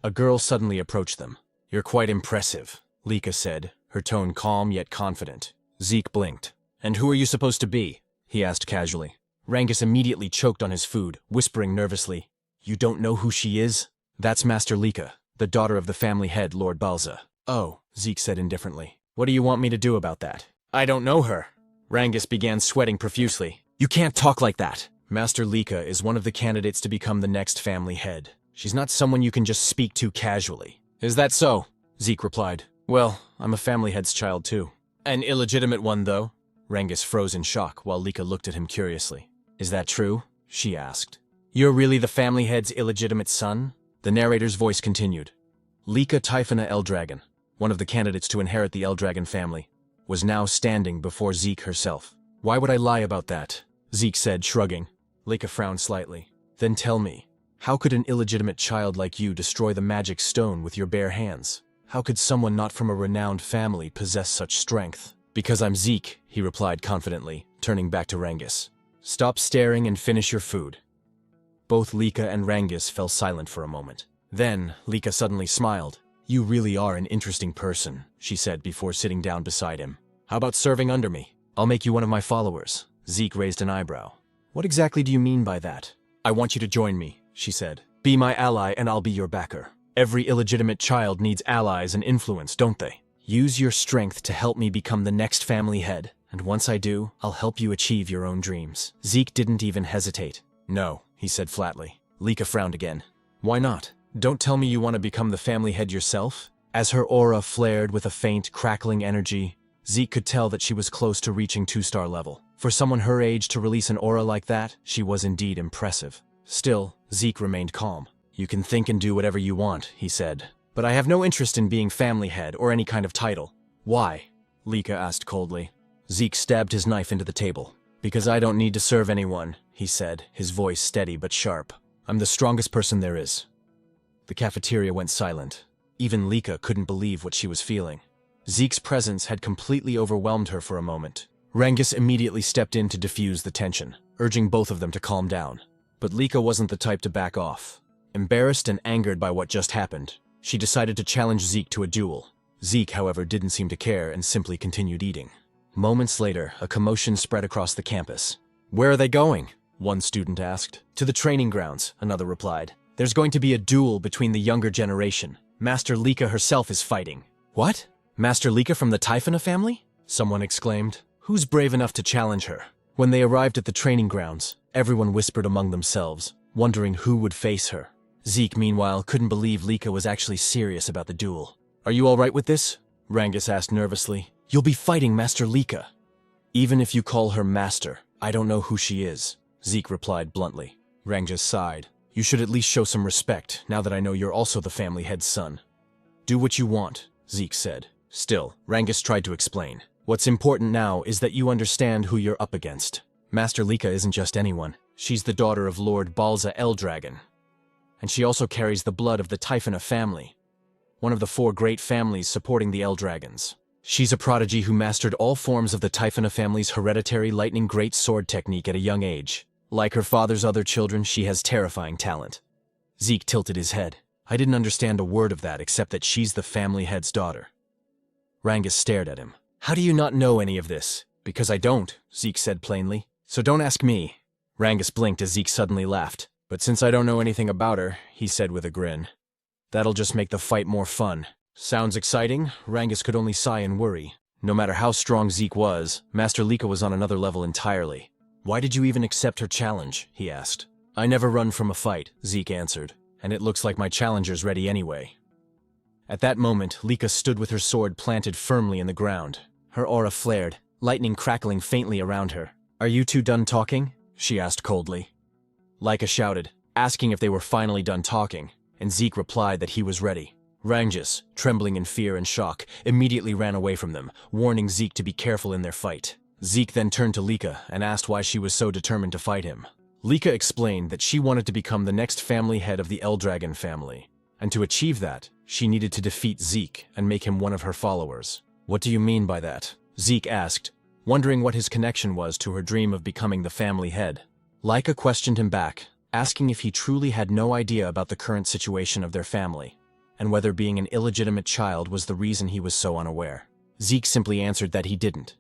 a girl suddenly approached them. "You're quite impressive," Lika said, her tone calm yet confident. Zeke blinked. "And who are you supposed to be?" he asked casually. Rangus immediately choked on his food, whispering nervously, "You don't know who she is? That's Master Lika, the daughter of the family head, Lord Balza." "Oh," Zeke said indifferently. "What do you want me to do about that?" "I don't know her." Rangus began sweating profusely. "You can't talk like that. Master Lika is one of the candidates to become the next family head. She's not someone you can just speak to casually." "Is that so?" Zeke replied. "Well, I'm a family head's child too." "An illegitimate one, though?" Rangus froze in shock while Lika looked at him curiously. "Is that true?" she asked. "You're really the family head's illegitimate son?" The narrator's voice continued. Lika Typhona Eldragon, one of the candidates to inherit the Eldragon family, was now standing before Zeke herself. "Why would I lie about that?" Zeke said, shrugging. Lika frowned slightly. "Then tell me, how could an illegitimate child like you destroy the magic stone with your bare hands? How could someone not from a renowned family possess such strength?" "Because I'm Zeke," he replied confidently, turning back to Rangus. "Stop staring and finish your food." Both Lika and Rangus fell silent for a moment. Then, Lika suddenly smiled. "You really are an interesting person," she said before sitting down beside him. "How about serving under me? I'll make you one of my followers." Zeke raised an eyebrow. "What exactly do you mean by that?" "I want you to join me," she said. "Be my ally and I'll be your backer. Every illegitimate child needs allies and influence, don't they? Use your strength to help me become the next family head, and once I do, I'll help you achieve your own dreams." Zeke didn't even hesitate. "No," he said flatly. Lika frowned again. "Why not? Don't tell me you want to become the family head yourself?" As her aura flared with a faint, crackling energy, Zeke could tell that she was close to reaching 2-star level. For someone her age to release an aura like that, she was indeed impressive. Still, Zeke remained calm. "You can think and do whatever you want," he said. "But I have no interest in being family head or any kind of title." "Why?" Lika asked coldly. Zeke stabbed his knife into the table. "Because I don't need to serve anyone," he said, his voice steady but sharp. "I'm the strongest person there is." The cafeteria went silent. Even Lika couldn't believe what she was feeling. Zeke's presence had completely overwhelmed her for a moment. Rangus immediately stepped in to diffuse the tension, urging both of them to calm down. But Lika wasn't the type to back off. Embarrassed and angered by what just happened, she decided to challenge Zeke to a duel. Zeke, however, didn't seem to care and simply continued eating. Moments later, a commotion spread across the campus. "Where are they going?" one student asked. "To the training grounds," another replied. "There's going to be a duel between the younger generation. Master Lika herself is fighting." What? Master Lika from the Typhona family? Someone exclaimed. Who's brave enough to challenge her? When they arrived at the training grounds, everyone whispered among themselves, wondering who would face her. Zeke, meanwhile, couldn't believe Lika was actually serious about the duel. Are you all right with this? Rangus asked nervously. You'll be fighting Master Lika. Even if you call her master, I don't know who she is, Zeke replied bluntly. Rangus sighed. You should at least show some respect, now that I know you're also the family head's son. Do what you want, Zeke said. Still, Rangus tried to explain. What's important now is that you understand who you're up against. Master Lika isn't just anyone. She's the daughter of Lord Balza Eldragon. And she also carries the blood of the Typhona family, one of the 4 great families supporting the Eldragons. She's a prodigy who mastered all forms of the Typhona family's hereditary lightning great sword technique at a young age. Like her father's other children, she has terrifying talent. Zeke tilted his head. I didn't understand a word of that except that she's the family head's daughter. Rangus stared at him. How do you not know any of this? Because I don't, Zeke said plainly. So don't ask me. Rangus blinked as Zeke suddenly laughed. But since I don't know anything about her, he said with a grin. That'll just make the fight more fun. Sounds exciting? Rangus could only sigh in worry. No matter how strong Zeke was, Master Lika was on another level entirely. Why did you even accept her challenge? He asked. I never run from a fight, Zeke answered. And it looks like my challenger's ready anyway. At that moment, Lika stood with her sword planted firmly in the ground. Her aura flared, lightning crackling faintly around her. Are you two done talking? She asked coldly. Lika shouted, asking if they were finally done talking, and Zeke replied that he was ready. Rangus, trembling in fear and shock, immediately ran away from them, warning Zeke to be careful in their fight. Zeke then turned to Lika and asked why she was so determined to fight him. Lika explained that she wanted to become the next family head of the Eldragon family, and to achieve that, she needed to defeat Zeke and make him one of her followers. What do you mean by that? Zeke asked, wondering what his connection was to her dream of becoming the family head. Lika questioned him back, asking if he truly had no idea about the current situation of their family, and whether being an illegitimate child was the reason he was so unaware. Zeke simply answered that he didn't,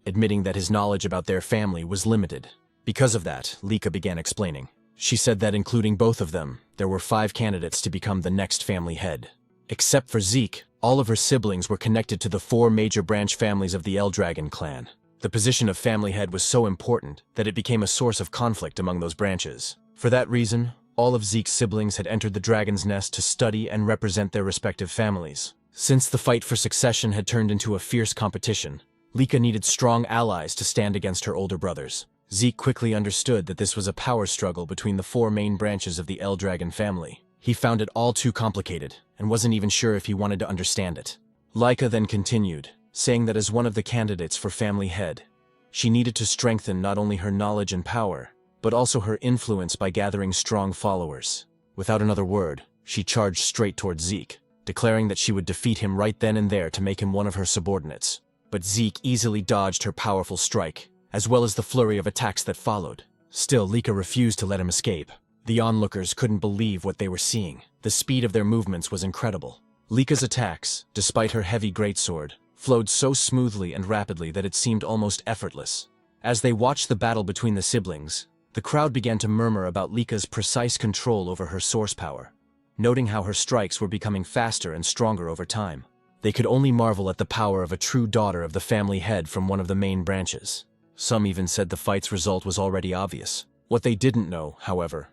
admitting that his knowledge about their family was limited. Because of that, Lika began explaining. She said that including both of them, there were 5 candidates to become the next family head. Except for Zeke, all of her siblings were connected to the 4 major branch families of the Eldragon clan. The position of family head was so important that it became a source of conflict among those branches. For that reason, all of Zeke's siblings had entered the Dragon's Nest to study and represent their respective families. Since the fight for succession had turned into a fierce competition, Lika needed strong allies to stand against her older brothers. Zeke quickly understood that this was a power struggle between the 4 main branches of the Eldragon family. He found it all too complicated, and wasn't even sure if he wanted to understand it. Lika then continued, saying that as one of the candidates for family head, she needed to strengthen not only her knowledge and power, but also her influence by gathering strong followers. Without another word, she charged straight towards Zeke, declaring that she would defeat him right then and there to make him one of her subordinates. But Zeke easily dodged her powerful strike, as well as the flurry of attacks that followed. Still, Lika refused to let him escape. The onlookers couldn't believe what they were seeing. The speed of their movements was incredible. Lika's attacks, despite her heavy greatsword, flowed so smoothly and rapidly that it seemed almost effortless. As they watched the battle between the siblings, the crowd began to murmur about Lika's precise control over her source power, noting how her strikes were becoming faster and stronger over time. They could only marvel at the power of a true daughter of the family head from one of the main branches. Some even said the fight's result was already obvious. What they didn't know, however,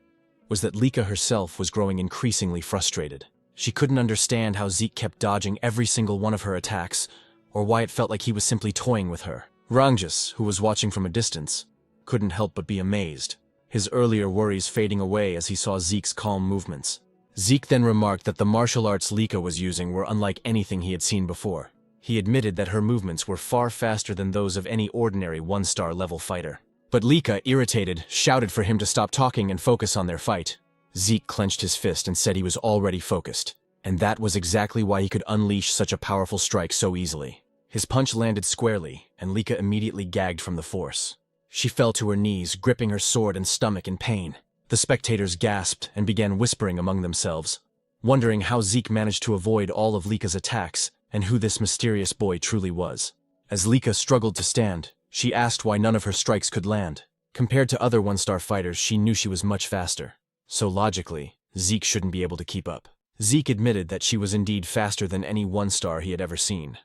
was that Lika herself was growing increasingly frustrated. She couldn't understand how Zeke kept dodging every single one of her attacks, or why it felt like he was simply toying with her. Rangus, who was watching from a distance, couldn't help but be amazed, his earlier worries fading away as he saw Zeke's calm movements. Zeke then remarked that the martial arts Lika was using were unlike anything he had seen before. He admitted that her movements were far faster than those of any ordinary 1-star level fighter. But Lika, irritated, shouted for him to stop talking and focus on their fight. Zeke clenched his fist and said he was already focused, and that was exactly why he could unleash such a powerful strike so easily. His punch landed squarely, and Lika immediately gagged from the force. She fell to her knees, gripping her sword and stomach in pain. The spectators gasped and began whispering among themselves, wondering how Zeke managed to avoid all of Lika's attacks and who this mysterious boy truly was. As Lika struggled to stand, she asked why none of her strikes could land. Compared to other 1-star fighters, she knew she was much faster. So logically, Zeke shouldn't be able to keep up. Zeke admitted that she was indeed faster than any one-star he had ever seen.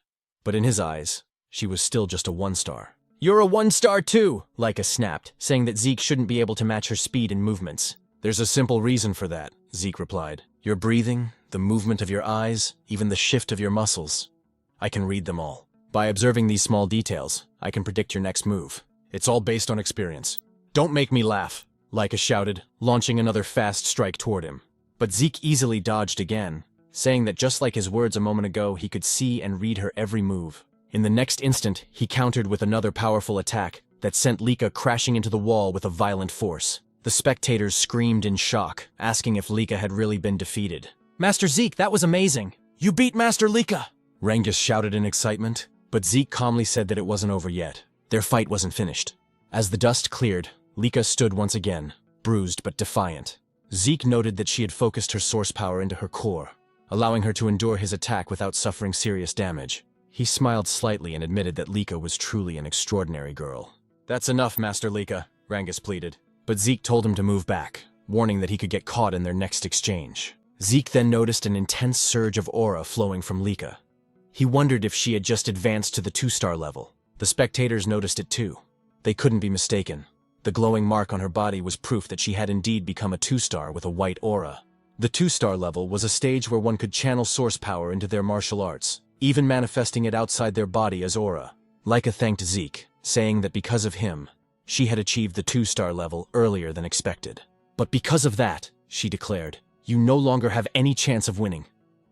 But in his eyes, she was still just a one-star. "You're a one-star too," Laika snapped, saying that Zeke shouldn't be able to match her speed and movements. "There's a simple reason for that," Zeke replied. "Your breathing, the movement of your eyes, even the shift of your muscles. I can read them all. By observing these small details, I can predict your next move. It's all based on experience." "Don't make me laugh," Laika shouted, launching another fast strike toward him. But Zeke easily dodged again, saying that just like his words a moment ago, he could see and read her every move. In the next instant, he countered with another powerful attack that sent Laika crashing into the wall with a violent force. The spectators screamed in shock, asking if Laika had really been defeated. "Master Zeke, that was amazing! You beat Master Laika!" Rangus shouted in excitement, but Zeke calmly said that it wasn't over yet. Their fight wasn't finished. As the dust cleared, Laika stood once again, bruised but defiant. Zeke noted that she had focused her source power into her core, allowing her to endure his attack without suffering serious damage. He smiled slightly and admitted that Laika was truly an extraordinary girl. "That's enough, Master Laika," Rangus pleaded. But Zeke told him to move back, warning that he could get caught in their next exchange. Zeke then noticed an intense surge of aura flowing from Laika. He wondered if she had just advanced to the 2-star level. The spectators noticed it too. They couldn't be mistaken. The glowing mark on her body was proof that she had indeed become a 2-star with a white aura. The 2-star level was a stage where one could channel source power into their martial arts, even manifesting it outside their body as aura. Laika thanked Zeke, saying that because of him, she had achieved the 2-star level earlier than expected. "But because of that," she declared, "you no longer have any chance of winning."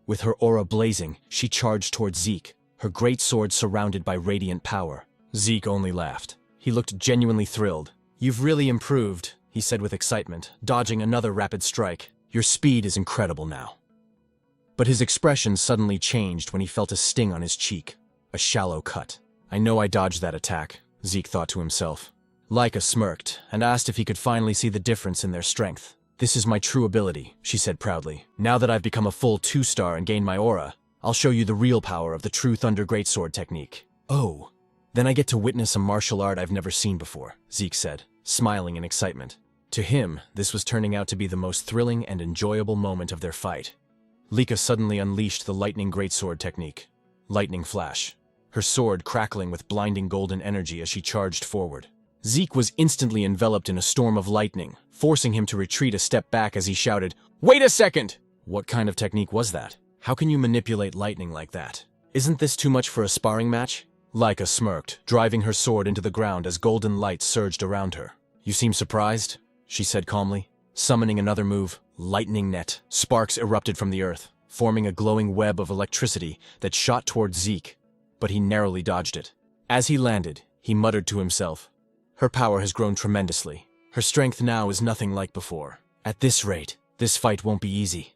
With her aura blazing, she charged towards Zeke, her great sword surrounded by radiant power. Zeke only laughed. He looked genuinely thrilled. "You've really improved," he said with excitement, dodging another rapid strike. "Your speed is incredible now." But his expression suddenly changed when he felt a sting on his cheek. A shallow cut. "I know I dodged that attack," Zeke thought to himself. Laika smirked and asked if he could finally see the difference in their strength. "This is my true ability," she said proudly. "Now that I've become a full 2-star and gained my aura, I'll show you the real power of the true Thunder Greatsword technique." "Oh, then I get to witness a martial art I've never seen before," Zeke said, smiling in excitement. To him, this was turning out to be the most thrilling and enjoyable moment of their fight. Laika suddenly unleashed the Lightning Greatsword technique. Lightning flash. Her sword crackling with blinding golden energy as she charged forward. Zeke was instantly enveloped in a storm of lightning, forcing him to retreat a step back as he shouted, "Wait a second!" What kind of technique was that? How can you manipulate lightning like that? Isn't this too much for a sparring match? Laika smirked, driving her sword into the ground as golden light surged around her. "You seem surprised?" she said calmly. Summoning another move, Lightning Net, sparks erupted from the earth, forming a glowing web of electricity that shot towards Zeke, but he narrowly dodged it. As he landed, he muttered to himself, "Her power has grown tremendously. Her strength now is nothing like before. At this rate, this fight won't be easy."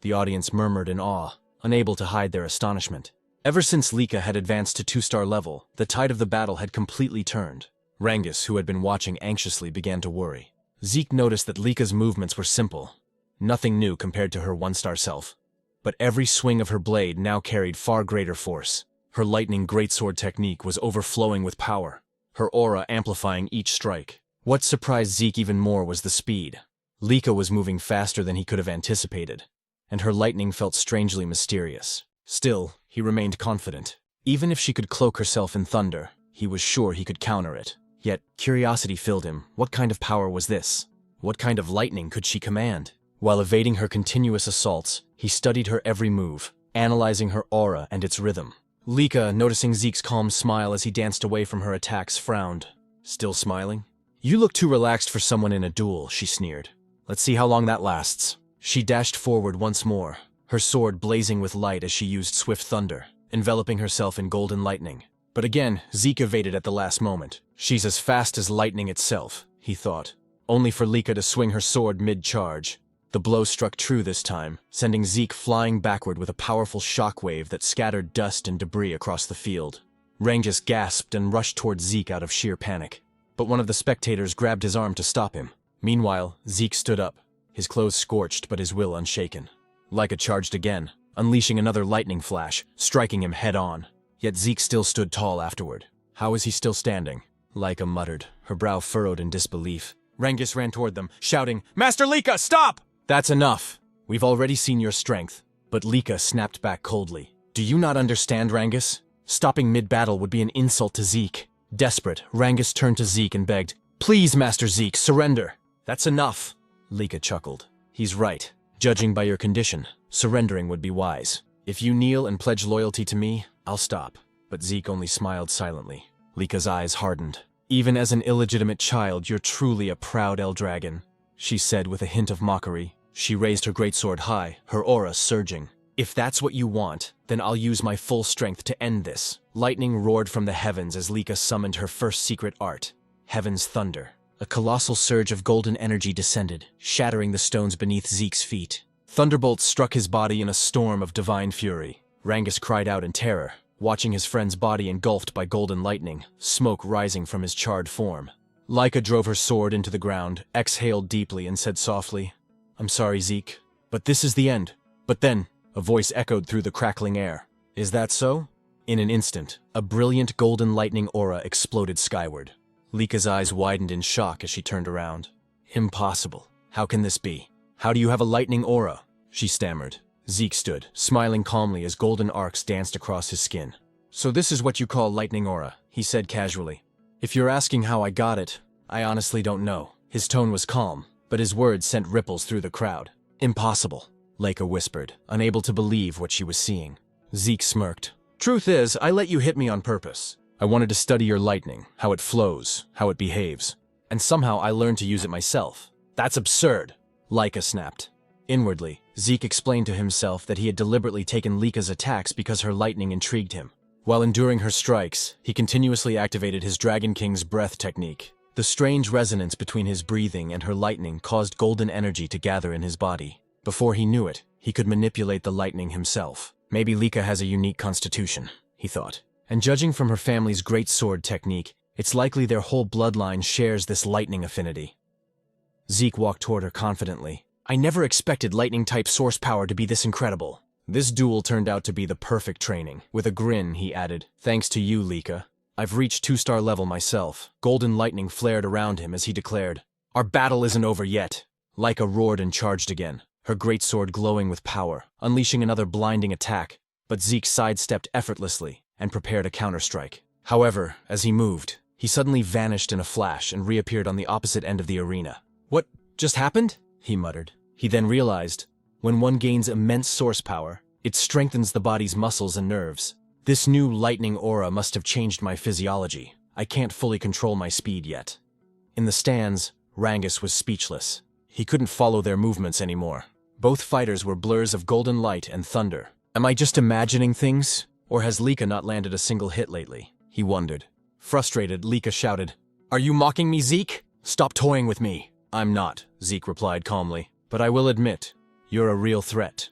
The audience murmured in awe, unable to hide their astonishment. Ever since Laika had advanced to 2-star level, the tide of the battle had completely turned. Rangus, who had been watching anxiously, began to worry. Zeke noticed that Laika's movements were simple, nothing new compared to her 1-star self. But every swing of her blade now carried far greater force. Her lightning greatsword technique was overflowing with power, her aura amplifying each strike. What surprised Zeke even more was the speed. Laika was moving faster than he could have anticipated, and her lightning felt strangely mysterious. Still, he remained confident. Even if she could cloak herself in thunder, he was sure he could counter it. Yet, curiosity filled him. What kind of power was this? What kind of lightning could she command? While evading her continuous assaults, he studied her every move, analyzing her aura and its rhythm. Laika, noticing Zeke's calm smile as he danced away from her attacks, frowned. "Still smiling? You look too relaxed for someone in a duel," she sneered. "Let's see how long that lasts." She dashed forward once more, her sword blazing with light as she used swift thunder, enveloping herself in golden lightning. But again, Zeke evaded at the last moment. "She's as fast as lightning itself," he thought, only for Laika to swing her sword mid-charge. The blow struck true this time, sending Zeke flying backward with a powerful shockwave that scattered dust and debris across the field. Rangus gasped and rushed towards Zeke out of sheer panic, but one of the spectators grabbed his arm to stop him. Meanwhile, Zeke stood up, his clothes scorched but his will unshaken. Laika charged again, unleashing another lightning flash, striking him head-on. Yet Zeke still stood tall afterward. How is he still standing? Laika muttered, her brow furrowed in disbelief. Rangus ran toward them, shouting, "Master Laika, stop!" "That's enough!" We've already seen your strength. But Lika snapped back coldly. Do you not understand, Rangus? Stopping mid-battle would be an insult to Zeke. Desperate, Rangus turned to Zeke and begged, Please, Master Zeke, surrender. That's enough. Lika chuckled. He's right. Judging by your condition, surrendering would be wise. If you kneel and pledge loyalty to me, I'll stop. But Zeke only smiled silently. Lika's eyes hardened. Even as an illegitimate child, you're truly a proud Eldragon, she said with a hint of mockery. She raised her greatsword high, her aura surging. If that's what you want, then I'll use my full strength to end this. Lightning roared from the heavens as Lika summoned her first secret art, Heaven's Thunder. A colossal surge of golden energy descended, shattering the stones beneath Zeke's feet. Thunderbolts struck his body in a storm of divine fury. Rangus cried out in terror, watching his friend's body engulfed by golden lightning, smoke rising from his charred form. Lika drove her sword into the ground, exhaled deeply, and said softly, I'm sorry, Zeke, but this is the end. But then, a voice echoed through the crackling air. Is that so? In an instant, a brilliant golden lightning aura exploded skyward. Lika's eyes widened in shock as she turned around. Impossible. How can this be? How do you have a lightning aura? She stammered. Zeke stood, smiling calmly as golden arcs danced across his skin. So this is what you call lightning aura, he said casually. If you're asking how I got it, I honestly don't know. His tone was calm, but his words sent ripples through the crowd. Impossible, Lika whispered, unable to believe what she was seeing. Zeke smirked. Truth is, I let you hit me on purpose. I wanted to study your lightning, how it flows, how it behaves. And somehow I learned to use it myself. That's absurd, Lika snapped. Inwardly, Zeke explained to himself that he had deliberately taken Lika's attacks because her lightning intrigued him. While enduring her strikes, he continuously activated his Dragon King's breath technique. The strange resonance between his breathing and her lightning caused golden energy to gather in his body. Before he knew it, he could manipulate the lightning himself. Maybe Lika has a unique constitution, he thought. And judging from her family's great sword technique, it's likely their whole bloodline shares this lightning affinity. Zeke walked toward her confidently. I never expected lightning-type source power to be this incredible. This duel turned out to be the perfect training. With a grin, he added, Thanks to you, Lika. I've reached 2-star level myself. Golden lightning flared around him as he declared, Our battle isn't over yet. Lika roared and charged again, her greatsword glowing with power, unleashing another blinding attack. But Zeke sidestepped effortlessly and prepared a counterstrike. However, as he moved, he suddenly vanished in a flash and reappeared on the opposite end of the arena. What just happened? He muttered. He then realized, when one gains immense source power, it strengthens the body's muscles and nerves. This new lightning aura must have changed my physiology. I can't fully control my speed yet. In the stands, Rangus was speechless. He couldn't follow their movements anymore. Both fighters were blurs of golden light and thunder. Am I just imagining things? Or has Lika not landed a single hit lately? He wondered. Frustrated, Lika shouted, Are you mocking me, Zeke? Stop toying with me. I'm not, Zeke replied calmly. But I will admit, you're a real threat.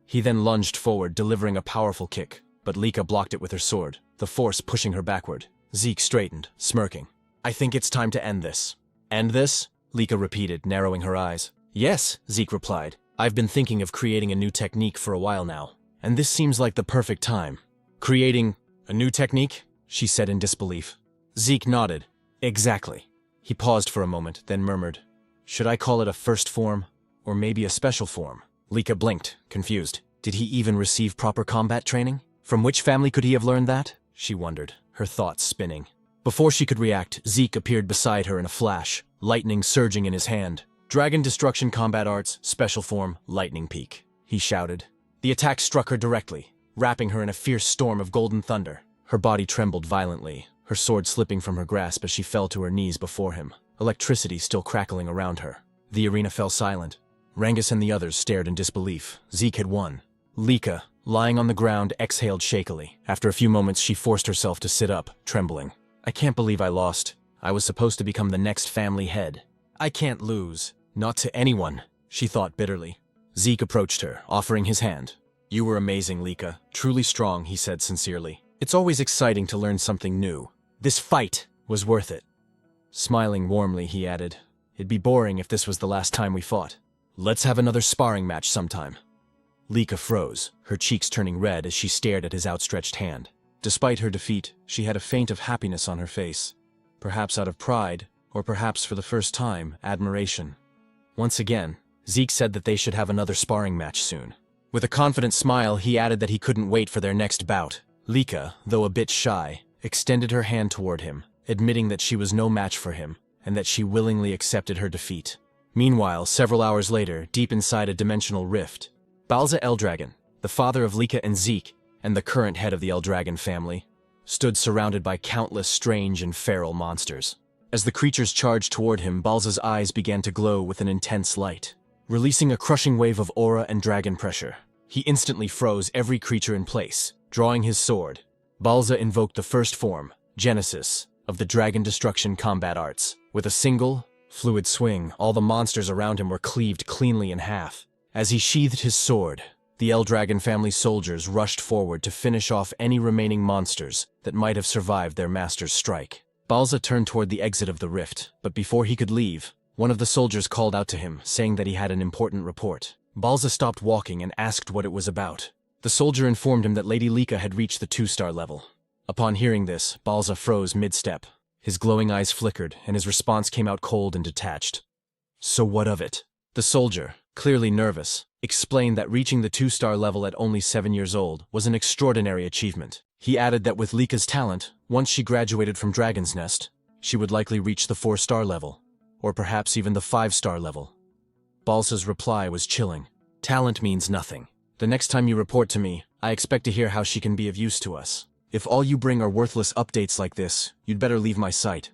He then lunged forward, delivering a powerful kick, but Lika blocked it with her sword, the force pushing her backward. Zeke straightened, smirking. I think it's time to end this. End this? Lika repeated, narrowing her eyes. Yes, Zeke replied. I've been thinking of creating a new technique for a while now, and this seems like the perfect time. Creating a new technique? She said in disbelief. Zeke nodded. Exactly. He paused for a moment, then murmured, Should I call it a first form, or maybe a special form? Lika blinked, confused. Did he even receive proper combat training? From which family could he have learned that? She wondered, her thoughts spinning. Before she could react, Zeke appeared beside her in a flash, lightning surging in his hand. Dragon Destruction Combat Arts, Special Form, Lightning Peak, he shouted. The attack struck her directly, wrapping her in a fierce storm of golden thunder. Her body trembled violently, her sword slipping from her grasp as she fell to her knees before him, electricity still crackling around her. The arena fell silent. Rangus and the others stared in disbelief. Zeke had won. Lika, lying on the ground, exhaled shakily. After a few moments, she forced herself to sit up, trembling. I can't believe I lost. I was supposed to become the next family head. I can't lose. Not to anyone, she thought bitterly. Zeke approached her, offering his hand. You were amazing, Lika. Truly strong, he said sincerely. It's always exciting to learn something new. This fight was worth it. Smiling warmly, he added, It'd be boring if this was the last time we fought. Let's have another sparring match sometime. Lika froze, her cheeks turning red as she stared at his outstretched hand. Despite her defeat, she had a feint of happiness on her face. Perhaps out of pride, or perhaps for the first time, admiration. Once again, Zeke said that they should have another sparring match soon. With a confident smile, he added that he couldn't wait for their next bout. Lika, though a bit shy, extended her hand toward him, admitting that she was no match for him, and that she willingly accepted her defeat. Meanwhile, several hours later, deep inside a dimensional rift, Balza Eldragon, the father of Lika and Zeke, and the current head of the Eldragon family, stood surrounded by countless strange and feral monsters. As the creatures charged toward him, Balza's eyes began to glow with an intense light. Releasing a crushing wave of aura and dragon pressure, he instantly froze every creature in place. Drawing his sword, Balza invoked the first form, Genesis, of the Dragon Destruction combat arts. With a single, fluid swing, all the monsters around him were cleaved cleanly in half. As he sheathed his sword, the Eldragon family soldiers rushed forward to finish off any remaining monsters that might have survived their master's strike. Balza turned toward the exit of the rift, but before he could leave, one of the soldiers called out to him, saying that he had an important report. Balza stopped walking and asked what it was about. The soldier informed him that Lady Lika had reached the 2-star level. Upon hearing this, Balza froze mid-step. His glowing eyes flickered, and his response came out cold and detached. So what of it? The soldier, clearly nervous, explained that reaching the 2-star level at only 7 years old was an extraordinary achievement. He added that with Lika's talent, once she graduated from Dragon's Nest, she would likely reach the 4-star level, or perhaps even the 5-star level. Balza's reply was chilling. Talent means nothing. The next time you report to me, I expect to hear how she can be of use to us. If all you bring are worthless updates like this, you'd better leave my sight.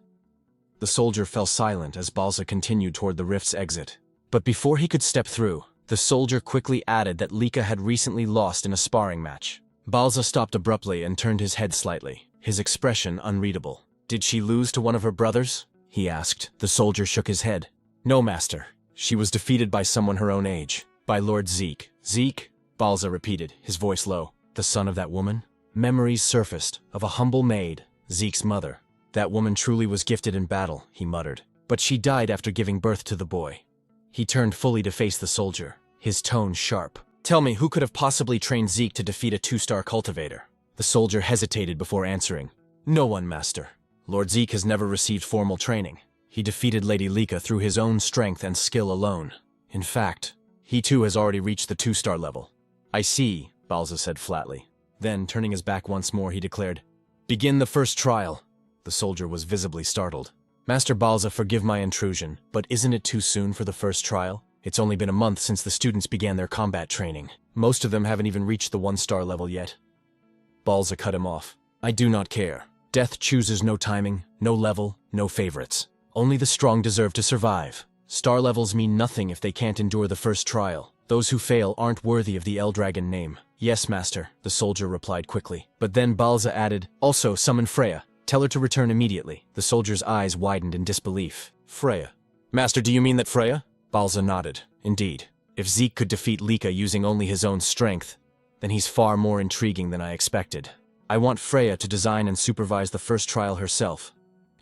The soldier fell silent as Balza continued toward the rift's exit. But before he could step through, the soldier quickly added that Lika had recently lost in a sparring match. Balza stopped abruptly and turned his head slightly, his expression unreadable. Did she lose to one of her brothers? He asked. The soldier shook his head. No, master. She was defeated by someone her own age. By Lord Zeke. Zeke? Balza repeated, his voice low. The son of that woman? Memories surfaced of a humble maid, Zeke's mother. That woman truly was gifted in battle, he muttered. But she died after giving birth to the boy. He turned fully to face the soldier, his tone sharp. Tell me, who could have possibly trained Zeke to defeat a 2-star cultivator? The soldier hesitated before answering. No one, master. Lord Zeke has never received formal training. He defeated Lady Lika through his own strength and skill alone. In fact, he too has already reached the 2-star level. I see, Balza said flatly. Then, turning his back once more, he declared, Begin the first trial. The soldier was visibly startled. Master Balza, forgive my intrusion, but isn't it too soon for the first trial? It's only been a month since the students began their combat training. Most of them haven't even reached the 1-star level yet. Balza cut him off. I do not care. Death chooses no timing, no level, no favorites. Only the strong deserve to survive. Star levels mean nothing if they can't endure the first trial. Those who fail aren't worthy of the Eldragon name. Yes, master, the soldier replied quickly. But then Balza added, Also, summon Freya. Tell her to return immediately. The soldier's eyes widened in disbelief. Freya. Master, do you mean that Freya? Balza nodded. Indeed. If Zeke could defeat Lika using only his own strength, then he's far more intriguing than I expected. I want Freya to design and supervise the first trial herself,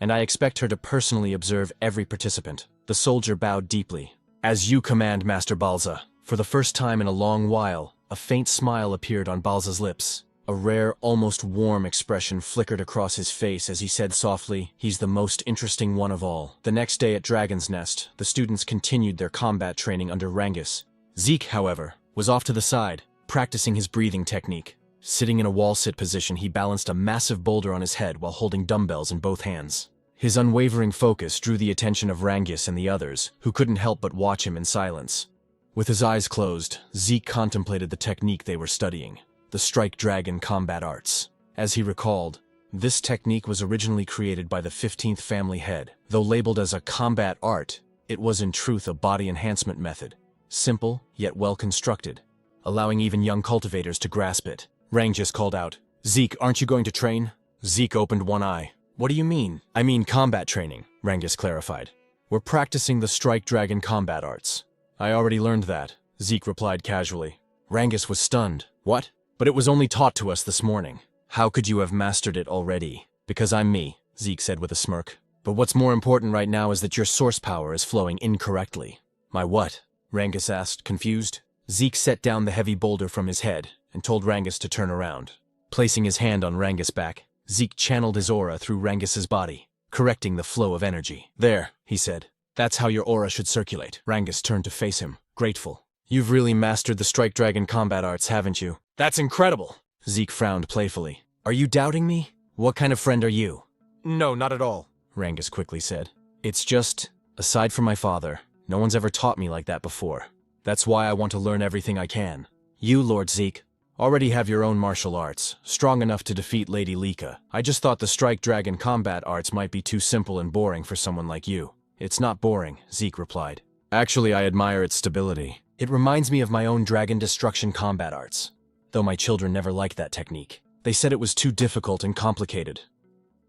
and I expect her to personally observe every participant. The soldier bowed deeply. As you command, Master Balza. For the first time in a long while, a faint smile appeared on Balza's lips. A rare, almost warm expression flickered across his face as he said softly, He's the most interesting one of all. The next day at Dragon's Nest, the students continued their combat training under Rangus. Zeke, however, was off to the side, practicing his breathing technique. Sitting in a wall-sit position, he balanced a massive boulder on his head while holding dumbbells in both hands. His unwavering focus drew the attention of Rangus and the others, who couldn't help but watch him in silence. With his eyes closed, Zeke contemplated the technique they were studying, the Strike Dragon combat arts. As he recalled, this technique was originally created by the 15th family head. Though labeled as a combat art, it was in truth a body enhancement method, simple yet well constructed, allowing even young cultivators to grasp it. Rangus called out, Zeke, aren't you going to train? Zeke opened one eye. What do you mean? I mean combat training, Rangus clarified. We're practicing the Strike Dragon combat arts. I already learned that, Zeke replied casually. Rangus was stunned. What? But it was only taught to us this morning. How could you have mastered it already? Because I'm me, Zeke said with a smirk. But what's more important right now is that your source power is flowing incorrectly. My what? Rangus asked, confused. Zeke set down the heavy boulder from his head and told Rangus to turn around. Placing his hand on Rangus' back, Zeke channeled his aura through Rangus's body, correcting the flow of energy. There, he said. That's how your aura should circulate. Rangus turned to face him, grateful. You've really mastered the Strike Dragon combat arts, haven't you? That's incredible! Zeke frowned playfully. Are you doubting me? What kind of friend are you? No, not at all, Rangus quickly said. It's just, aside from my father, no one's ever taught me like that before. That's why I want to learn everything I can. You, Lord Zeke, already have your own martial arts, strong enough to defeat Lady Lika. I just thought the Strike Dragon combat arts might be too simple and boring for someone like you. It's not boring, Zeke replied. Actually, I admire its stability. It reminds me of my own Dragon Destruction combat arts, though my children never liked that technique. They said it was too difficult and complicated.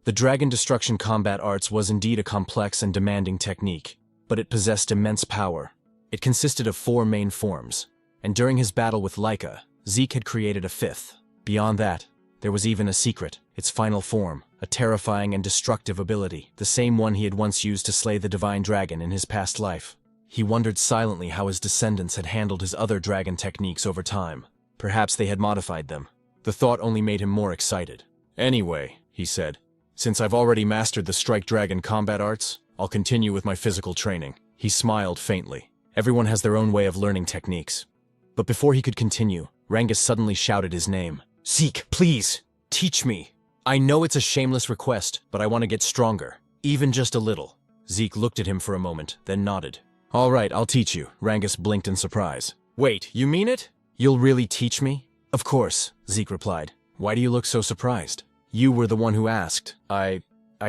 The Dragon Destruction combat arts was indeed a complex and demanding technique, but it possessed immense power. It consisted of 4 main forms, and during his battle with Lika, Zeke had created a 5th. Beyond that, there was even a secret, its final form, a terrifying and destructive ability, the same one he had once used to slay the Divine Dragon in his past life. He wondered silently how his descendants had handled his other dragon techniques over time. Perhaps they had modified them. The thought only made him more excited. Anyway, he said, since I've already mastered the Strike Dragon combat arts, I'll continue with my physical training. He smiled faintly. Everyone has their own way of learning techniques. But before he could continue, Rangus suddenly shouted his name. Zeke, please, teach me. I know it's a shameless request, but I want to get stronger, even just a little. Zeke looked at him for a moment, then nodded. All right, I'll teach you. Rangus blinked in surprise. Wait, you mean it? You'll really teach me? Of course, Zeke replied. Why do you look so surprised? You were the one who asked. I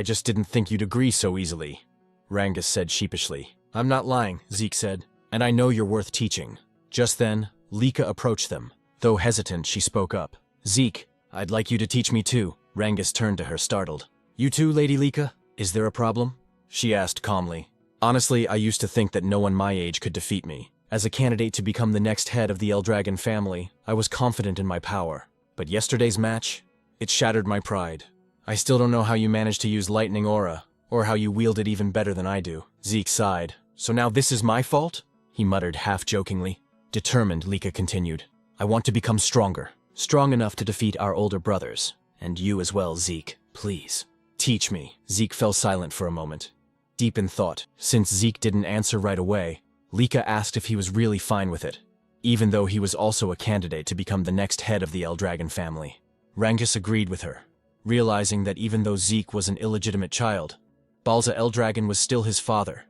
just didn't think you'd agree so easily, Rangus said sheepishly. I'm not lying, Zeke said, and I know you're worth teaching. Just then, Lika approached them. Though hesitant, she spoke up. Zeke, I'd like you to teach me too. Rangus turned to her, startled. You too, Lady Lika? Is there a problem? She asked calmly. Honestly, I used to think that no one my age could defeat me. As a candidate to become the next head of the Eldragon family, I was confident in my power. But yesterday's match, it shattered my pride. I still don't know how you managed to use Lightning Aura, or how you wield it even better than I do. Zeke sighed. So now this is my fault? He muttered half-jokingly. Determined, Lika continued. I want to become stronger. Strong enough to defeat our older brothers. And you as well, Zeke. Please. Teach me. Zeke fell silent for a moment, deep in thought. Since Zeke didn't answer right away, Lika asked if he was really fine with it, even though he was also a candidate to become the next head of the Eldragon family. Rangus agreed with her, realizing that even though Zeke was an illegitimate child, Balza Eldragon was still his father,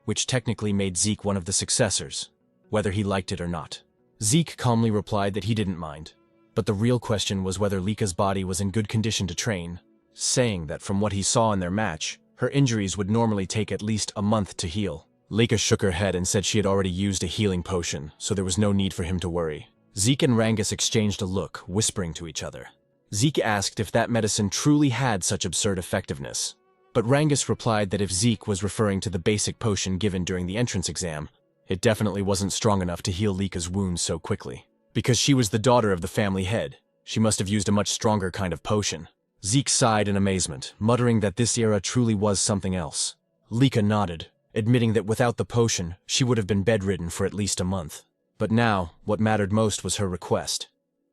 which technically made Zeke one of the successors, whether he liked it or not. Zeke calmly replied that he didn't mind, but the real question was whether Lika's body was in good condition to train, saying that from what he saw in their match, her injuries would normally take at least a month to heal. Lika shook her head and said she had already used a healing potion, so there was no need for him to worry. Zeke and Rangus exchanged a look, whispering to each other. Zeke asked if that medicine truly had such absurd effectiveness, but Rangus replied that if Zeke was referring to the basic potion given during the entrance exam, it definitely wasn't strong enough to heal Lika's wounds so quickly. Because she was the daughter of the family head, she must have used a much stronger kind of potion. Zeke sighed in amazement, muttering that this era truly was something else. Lika nodded, admitting that without the potion, she would have been bedridden for at least a month. But now, what mattered most was her request,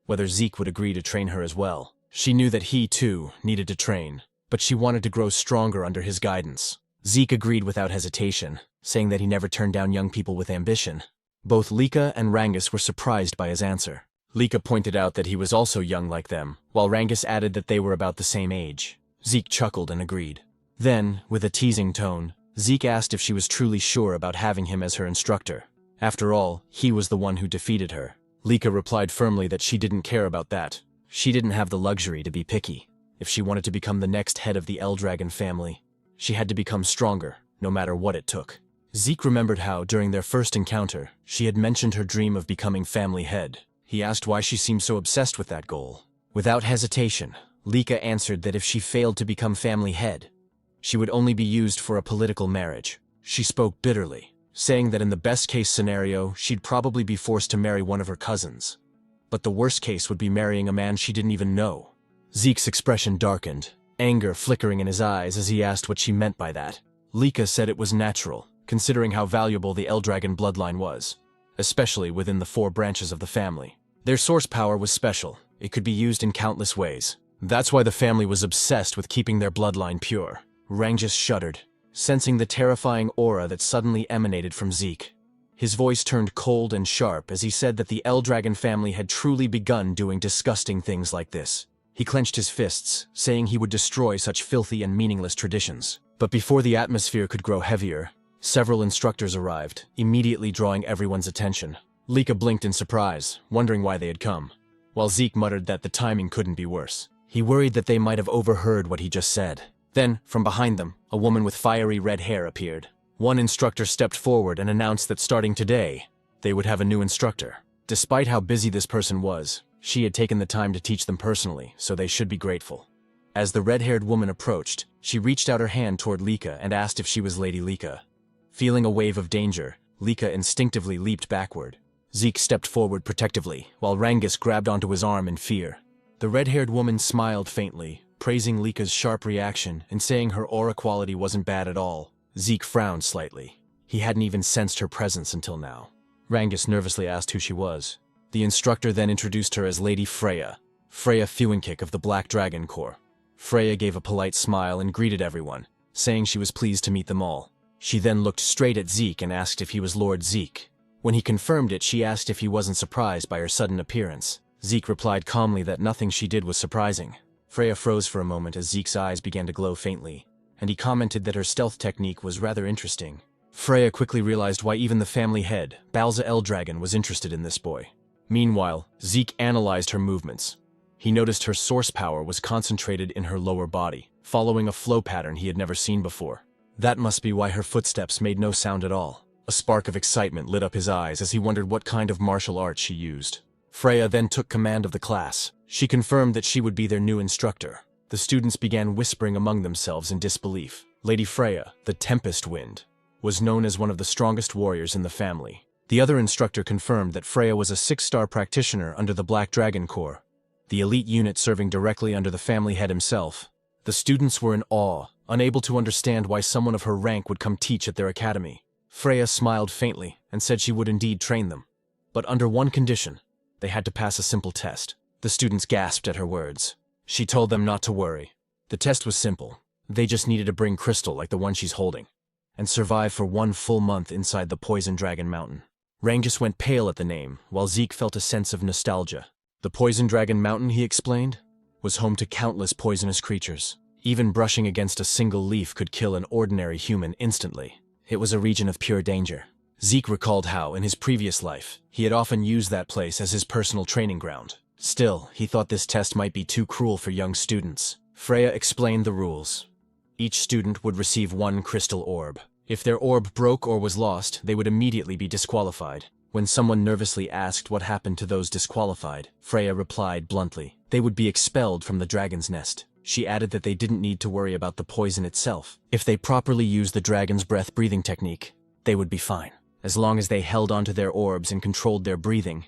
whether Zeke would agree to train her as well. She knew that he, too, needed to train, but she wanted to grow stronger under his guidance. Zeke agreed without hesitation, saying that he never turned down young people with ambition. Both Lika and Rangus were surprised by his answer. Lika pointed out that he was also young like them, while Rangus added that they were about the same age. Zeke chuckled and agreed. Then, with a teasing tone, Zeke asked if she was truly sure about having him as her instructor. After all, he was the one who defeated her. Lika replied firmly that she didn't care about that. She didn't have the luxury to be picky. If she wanted to become the next head of the Eldragon family, she had to become stronger, no matter what it took. Zeke remembered how, during their first encounter, she had mentioned her dream of becoming family head. He asked why she seemed so obsessed with that goal. Without hesitation, Lika answered that if she failed to become family head, she would only be used for a political marriage. She spoke bitterly, saying that in the best-case scenario, she'd probably be forced to marry one of her cousins. But the worst case would be marrying a man she didn't even know. Zeke's expression darkened, anger flickering in his eyes as he asked what she meant by that. Lika said it was natural, considering how valuable the Eldragon bloodline was, especially within the 4 branches of the family. Their source power was special. It could be used in countless ways. That's why the family was obsessed with keeping their bloodline pure. Rangus shuddered, sensing the terrifying aura that suddenly emanated from Zeke. His voice turned cold and sharp as he said that the Eldragon family had truly begun doing disgusting things like this. He clenched his fists, saying he would destroy such filthy and meaningless traditions. But before the atmosphere could grow heavier, several instructors arrived, immediately drawing everyone's attention. Lika blinked in surprise, wondering why they had come, while Zeke muttered that the timing couldn't be worse. He worried that they might have overheard what he just said. Then, from behind them, a woman with fiery red hair appeared. One instructor stepped forward and announced that starting today, they would have a new instructor. Despite how busy this person was, she had taken the time to teach them personally, so they should be grateful. As the red-haired woman approached, she reached out her hand toward Lika and asked if she was Lady Lika. Feeling a wave of danger, Lika instinctively leaped backward. Zeke stepped forward protectively, while Rangus grabbed onto his arm in fear. The red-haired woman smiled faintly, praising Lika's sharp reaction and saying her aura quality wasn't bad at all. Zeke frowned slightly. He hadn't even sensed her presence until now. Rangus nervously asked who she was. The instructor then introduced her as Lady Freya Fuenkick of the Black Dragon Corps. Freya gave a polite smile and greeted everyone, saying she was pleased to meet them all. She then looked straight at Zeke and asked if he was Lord Zeke. When he confirmed it, she asked if he wasn't surprised by her sudden appearance. Zeke replied calmly that nothing she did was surprising. Freya froze for a moment as Zeke's eyes began to glow faintly, and he commented that her stealth technique was rather interesting. Freya quickly realized why even the family head, Balza Eldragon, was interested in this boy. Meanwhile, Zeke analyzed her movements. He noticed her source power was concentrated in her lower body, following a flow pattern he had never seen before. That must be why her footsteps made no sound at all. A spark of excitement lit up his eyes as he wondered what kind of martial art she used. Freya then took command of the class. She confirmed that she would be their new instructor. The students began whispering among themselves in disbelief. Lady Freya, the Tempest Wind, was known as one of the strongest warriors in the family. The other instructor confirmed that Freya was a 6-star practitioner under the Black Dragon Corps, the elite unit serving directly under the family head himself. The students were in awe, unable to understand why someone of her rank would come teach at their academy. Freya smiled faintly and said she would indeed train them, but under one condition: they had to pass a simple test. The students gasped at her words. She told them not to worry. The test was simple. They just needed to bring crystal like the one she's holding, and survive for 1 full month inside the Poison Dragon Mountain. Rangus went pale at the name, while Zeke felt a sense of nostalgia. The Poison Dragon Mountain, he explained, was home to countless poisonous creatures. Even brushing against a single leaf could kill an ordinary human instantly. It was a region of pure danger. Zeke recalled how, in his previous life, he had often used that place as his personal training ground. Still, he thought this test might be too cruel for young students. Freya explained the rules. Each student would receive 1 crystal orb. If their orb broke or was lost, they would immediately be disqualified. When someone nervously asked what happened to those disqualified, Freya replied bluntly, they would be expelled from the dragon's nest. She added that they didn't need to worry about the poison itself. If they properly used the dragon's breath breathing technique, they would be fine. As long as they held onto their orbs and controlled their breathing,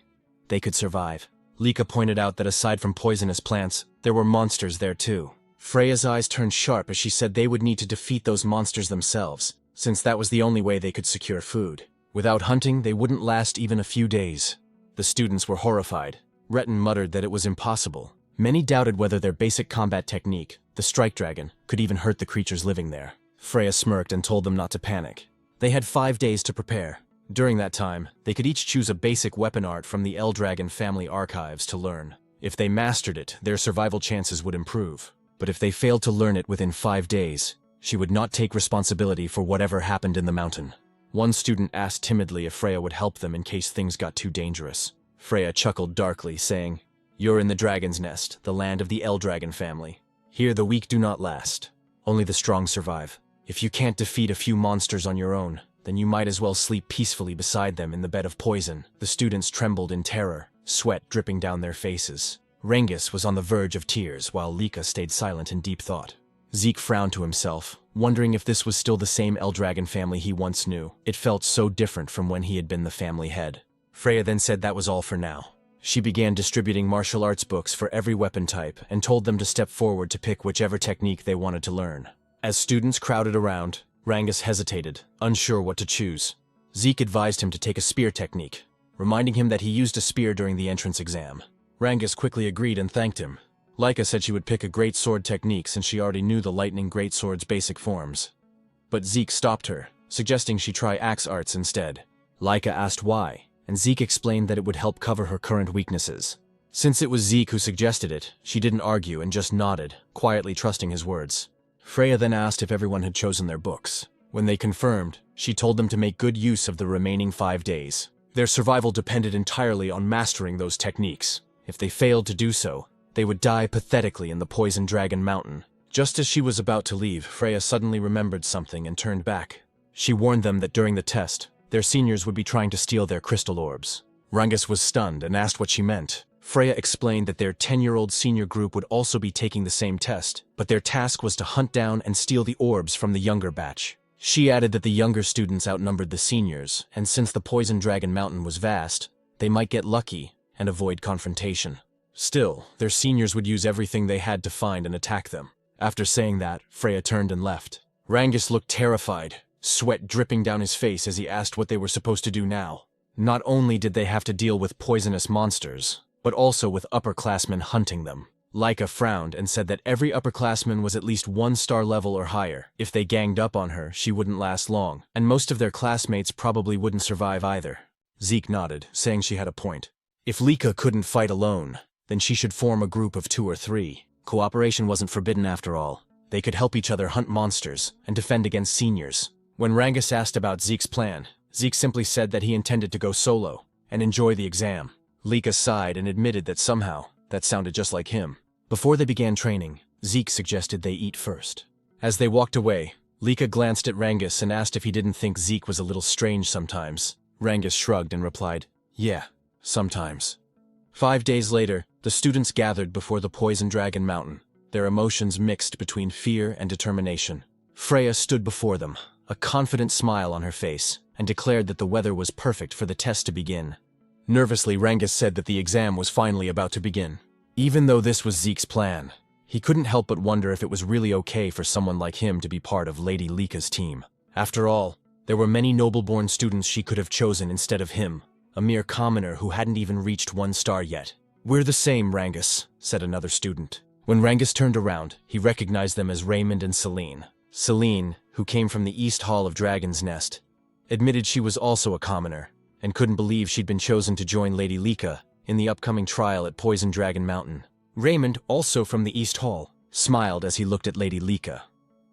they could survive. Lika pointed out that aside from poisonous plants, there were monsters there too. Freya's eyes turned sharp as she said they would need to defeat those monsters themselves, since that was the only way they could secure food. Without hunting, they wouldn't last even a few days. The students were horrified. Retin muttered that it was impossible. Many doubted whether their basic combat technique, the Strike Dragon, could even hurt the creatures living there. Freya smirked and told them not to panic. They had 5 days to prepare. During that time, they could each choose a basic weapon art from the Eldragon family archives to learn. If they mastered it, their survival chances would improve. But if they failed to learn it within 5 days, she would not take responsibility for whatever happened in the mountain. One student asked timidly if Freya would help them in case things got too dangerous. Freya chuckled darkly, saying, "You're in the Dragon's Nest, the land of the Eldragon family. Here the weak do not last. Only the strong survive. If you can't defeat a few monsters on your own, then you might as well sleep peacefully beside them in the bed of poison." The students trembled in terror, sweat dripping down their faces. Rangus was on the verge of tears, while Lika stayed silent in deep thought. Zeke frowned to himself, wondering if this was still the same Eldragon family he once knew. It felt so different from when he had been the family head. Freya then said that was all for now. She began distributing martial arts books for every weapon type and told them to step forward to pick whichever technique they wanted to learn. As students crowded around, Rangus hesitated, unsure what to choose. Zeke advised him to take a spear technique, reminding him that he used a spear during the entrance exam. Rangus quickly agreed and thanked him. Lika said she would pick a great sword technique since she already knew the lightning greatsword's basic forms. but Zeke stopped her, suggesting she try axe arts instead. Laika asked why, and Zeke explained that it would help cover her current weaknesses. Since it was Zeke who suggested it, she didn't argue and just nodded, quietly trusting his words. Freya then asked if everyone had chosen their books. When they confirmed, she told them to make good use of the remaining 5 days. Their survival depended entirely on mastering those techniques. If they failed to do so, they would die pathetically in the Poison Dragon Mountain. Just as she was about to leave, Freya suddenly remembered something and turned back. She warned them that during the test, their seniors would be trying to steal their crystal orbs. Rangus was stunned and asked what she meant. Freya explained that their 10-year-old senior group would also be taking the same test, but their task was to hunt down and steal the orbs from the younger batch. She added that the younger students outnumbered the seniors, and since the Poison Dragon Mountain was vast, they might get lucky and avoid confrontation. Still, their seniors would use everything they had to find and attack them. After saying that, Freya turned and left. Rangus looked terrified, sweat dripping down his face as he asked what they were supposed to do now. Not only did they have to deal with poisonous monsters, but also with upperclassmen hunting them. Laika frowned and said that every upperclassman was at least 1-star level or higher. If they ganged up on her, she wouldn't last long, and most of their classmates probably wouldn't survive either. Zeke nodded, saying she had a point. If Laika couldn't fight alone, then she should form a group of 2 or 3. Cooperation wasn't forbidden after all. They could help each other hunt monsters and defend against seniors. When Rangus asked about Zeke's plan, Zeke simply said that he intended to go solo and enjoy the exam. Laika sighed and admitted that somehow, that sounded just like him. Before they began training, Zeke suggested they eat first. As they walked away, Laika glanced at Rangus and asked if he didn't think Zeke was a little strange sometimes. Rangus shrugged and replied, "Yeah, sometimes." 5 days later, the students gathered before the Poison Dragon Mountain, their emotions mixed between fear and determination. Freya stood before them, a confident smile on her face, and declared that the weather was perfect for the test to begin. Nervously, Rangus said that the exam was finally about to begin. Even though this was Zeke's plan, he couldn't help but wonder if it was really okay for someone like him to be part of Lady Lika's team. After all, there were many noble-born students she could have chosen instead of him, a mere commoner who hadn't even reached 1 star yet. "We're the same, Rangus," said another student. When Rangus turned around, he recognized them as Raymond and Celine. Celine, who came from the East Hall of Dragon's Nest, admitted she was also a commoner, and couldn't believe she'd been chosen to join Lady Lika in the upcoming trial at Poison Dragon Mountain. Raymond, also from the East Hall, smiled as he looked at Lady Lika.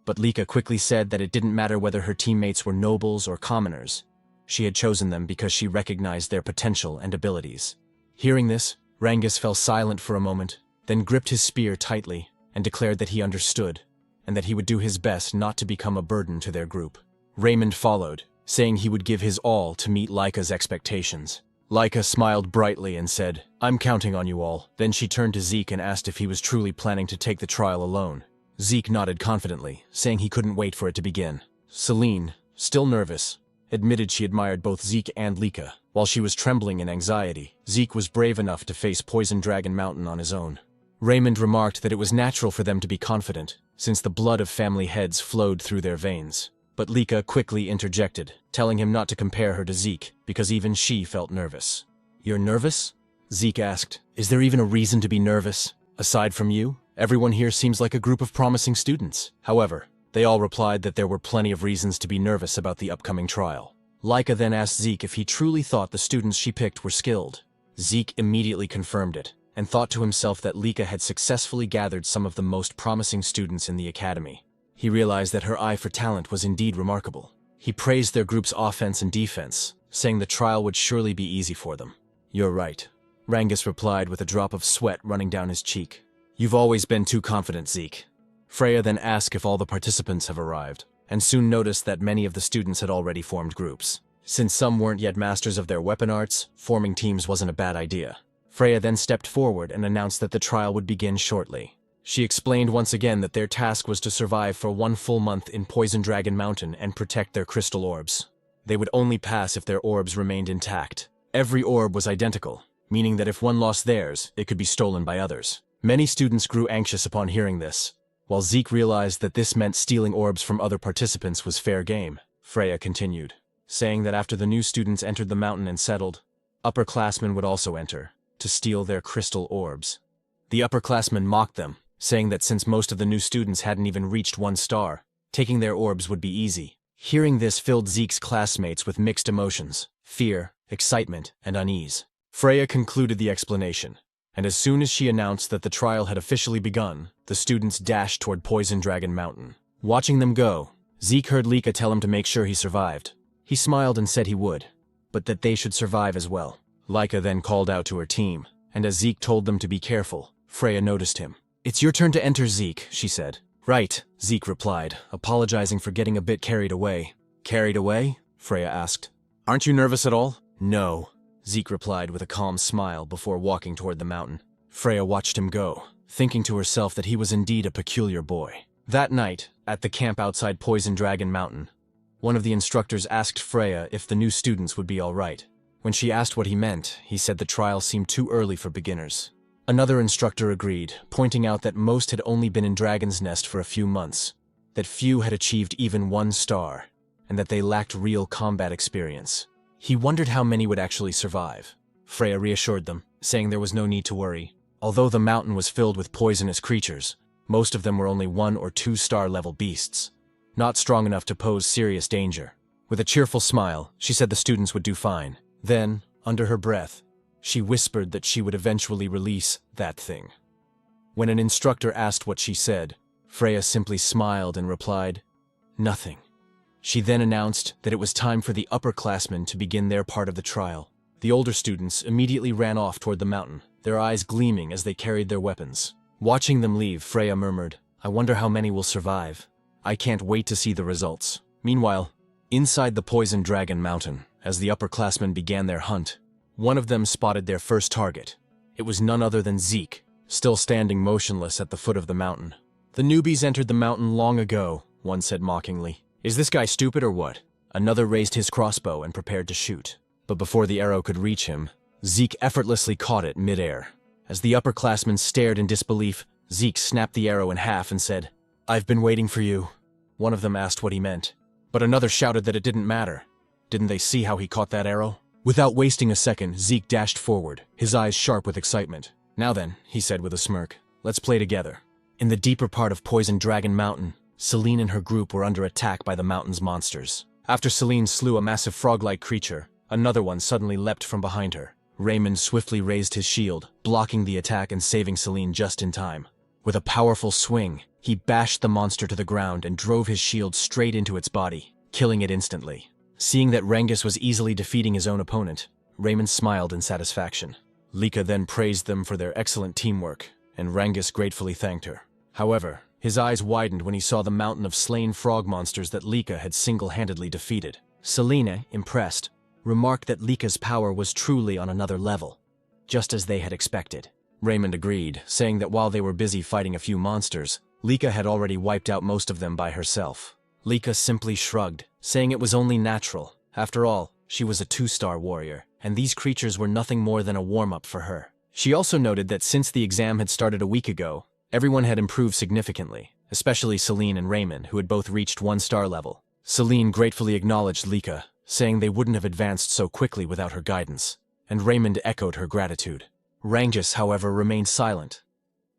But Lika quickly said that it didn't matter whether her teammates were nobles or commoners. She had chosen them because she recognized their potential and abilities. Hearing this, Rangus fell silent for a moment, then gripped his spear tightly and declared that he understood, and that he would do his best not to become a burden to their group. Raymond followed, saying he would give his all to meet Laika's expectations. Laika smiled brightly and said, "I'm counting on you all." Then she turned to Zeke and asked if he was truly planning to take the trial alone. Zeke nodded confidently, saying he couldn't wait for it to begin. Celine, still nervous, admitted she admired both Zeke and Lika. While she was trembling in anxiety, Zeke was brave enough to face Poison Dragon Mountain on his own. Raymond remarked that it was natural for them to be confident, since the blood of family heads flowed through their veins. But Lika quickly interjected, telling him not to compare her to Zeke, because even she felt nervous. "You're nervous?" Zeke asked. "Is there even a reason to be nervous? Aside from you, everyone here seems like a group of promising students." However, they all replied that there were plenty of reasons to be nervous about the upcoming trial. Laika then asked Zeke if he truly thought the students she picked were skilled. Zeke immediately confirmed it, and thought to himself that Lika had successfully gathered some of the most promising students in the academy. He realized that her eye for talent was indeed remarkable. He praised their group's offense and defense, saying the trial would surely be easy for them. "You're right," Rangus replied with a drop of sweat running down his cheek. "You've always been too confident, Zeke." Freya then asked if all the participants have arrived, and soon noticed that many of the students had already formed groups. Since some weren't yet masters of their weapon arts, forming teams wasn't a bad idea. Freya then stepped forward and announced that the trial would begin shortly. She explained once again that their task was to survive for 1 full month in Poison Dragon Mountain and protect their crystal orbs. They would only pass if their orbs remained intact. Every orb was identical, meaning that if one lost theirs, it could be stolen by others. Many students grew anxious upon hearing this. While Zeke realized that this meant stealing orbs from other participants was fair game, Freya continued, saying that after the new students entered the mountain and settled, upperclassmen would also enter, to steal their crystal orbs. The upperclassmen mocked them, saying that since most of the new students hadn't even reached 1 star, Taking their orbs would be easy. Hearing this filled Zeke's classmates with mixed emotions: fear, excitement, and unease. Freya concluded the explanation, and as soon as she announced that the trial had officially begun, the students dashed toward Poison Dragon Mountain. Watching them go, Zeke heard Lika tell him to make sure he survived. He smiled and said he would, but that they should survive as well. Lika then called out to her team, and as Zeke told them to be careful, Freya noticed him. "It's your turn to enter, Zeke," she said. "Right," Zeke replied, apologizing for getting a bit carried away. "Carried away?" Freya asked. "Aren't you nervous at all?" "No," Zeke replied with a calm smile before walking toward the mountain. Freya watched him go, thinking to herself that he was indeed a peculiar boy. That night, at the camp outside Poison Dragon Mountain, one of the instructors asked Freya if the new students would be all right. When she asked what he meant, he said the trial seemed too early for beginners. Another instructor agreed, pointing out that most had only been in Dragon's Nest for a few months, that few had achieved even 1 star, and that they lacked real combat experience. He wondered how many would actually survive. Freya reassured them, saying there was no need to worry. Although the mountain was filled with poisonous creatures, most of them were only 1 or 2 star level beasts, not strong enough to pose serious danger. With a cheerful smile, she said the students would do fine. Then, under her breath, she whispered that she would eventually release that thing. When an instructor asked what she said, Freya simply smiled and replied, "Nothing." She then announced that it was time for the upperclassmen to begin their part of the trial. The older students immediately ran off toward the mountain, their eyes gleaming as they carried their weapons. Watching them leave, Freya murmured, "I wonder how many will survive. I can't wait to see the results." Meanwhile, inside the Poison Dragon Mountain, as the upperclassmen began their hunt, one of them spotted their first target. It was none other than Zeke, still standing motionless at the foot of the mountain. "The newbies entered the mountain long ago," one said mockingly. "Is this guy stupid or what?" Another raised his crossbow and prepared to shoot. But before the arrow could reach him, Zeke effortlessly caught it midair. As the upperclassmen stared in disbelief, Zeke snapped the arrow in half and said, "I've been waiting for you." One of them asked what he meant, but another shouted that it didn't matter. Didn't they see how he caught that arrow? Without wasting a second, Zeke dashed forward, his eyes sharp with excitement. "Now then," he said with a smirk, "let's play together." In the deeper part of Poison Dragon Mountain, Celine and her group were under attack by the mountain's monsters. After Celine slew a massive frog-like creature, another one suddenly leapt from behind her. Raymond swiftly raised his shield, blocking the attack and saving Celine just in time. With a powerful swing, he bashed the monster to the ground and drove his shield straight into its body, killing it instantly. Seeing that Rangus was easily defeating his own opponent, Raymond smiled in satisfaction. Lika then praised them for their excellent teamwork, and Rangus gratefully thanked her. However, his eyes widened when he saw the mountain of slain frog monsters that Lika had single-handedly defeated. Selena, impressed, remarked that Lika's power was truly on another level, just as they had expected. Raymond agreed, saying that while they were busy fighting a few monsters, Lika had already wiped out most of them by herself. Lika simply shrugged, saying it was only natural. After all, she was a 2-star warrior, and these creatures were nothing more than a warm-up for her. She also noted that since the exam had started a week ago, everyone had improved significantly, especially Celine and Raymond, who had both reached 1-star level. Celine gratefully acknowledged Lika, saying they wouldn't have advanced so quickly without her guidance, and Raymond echoed her gratitude. Rangus, however, remained silent,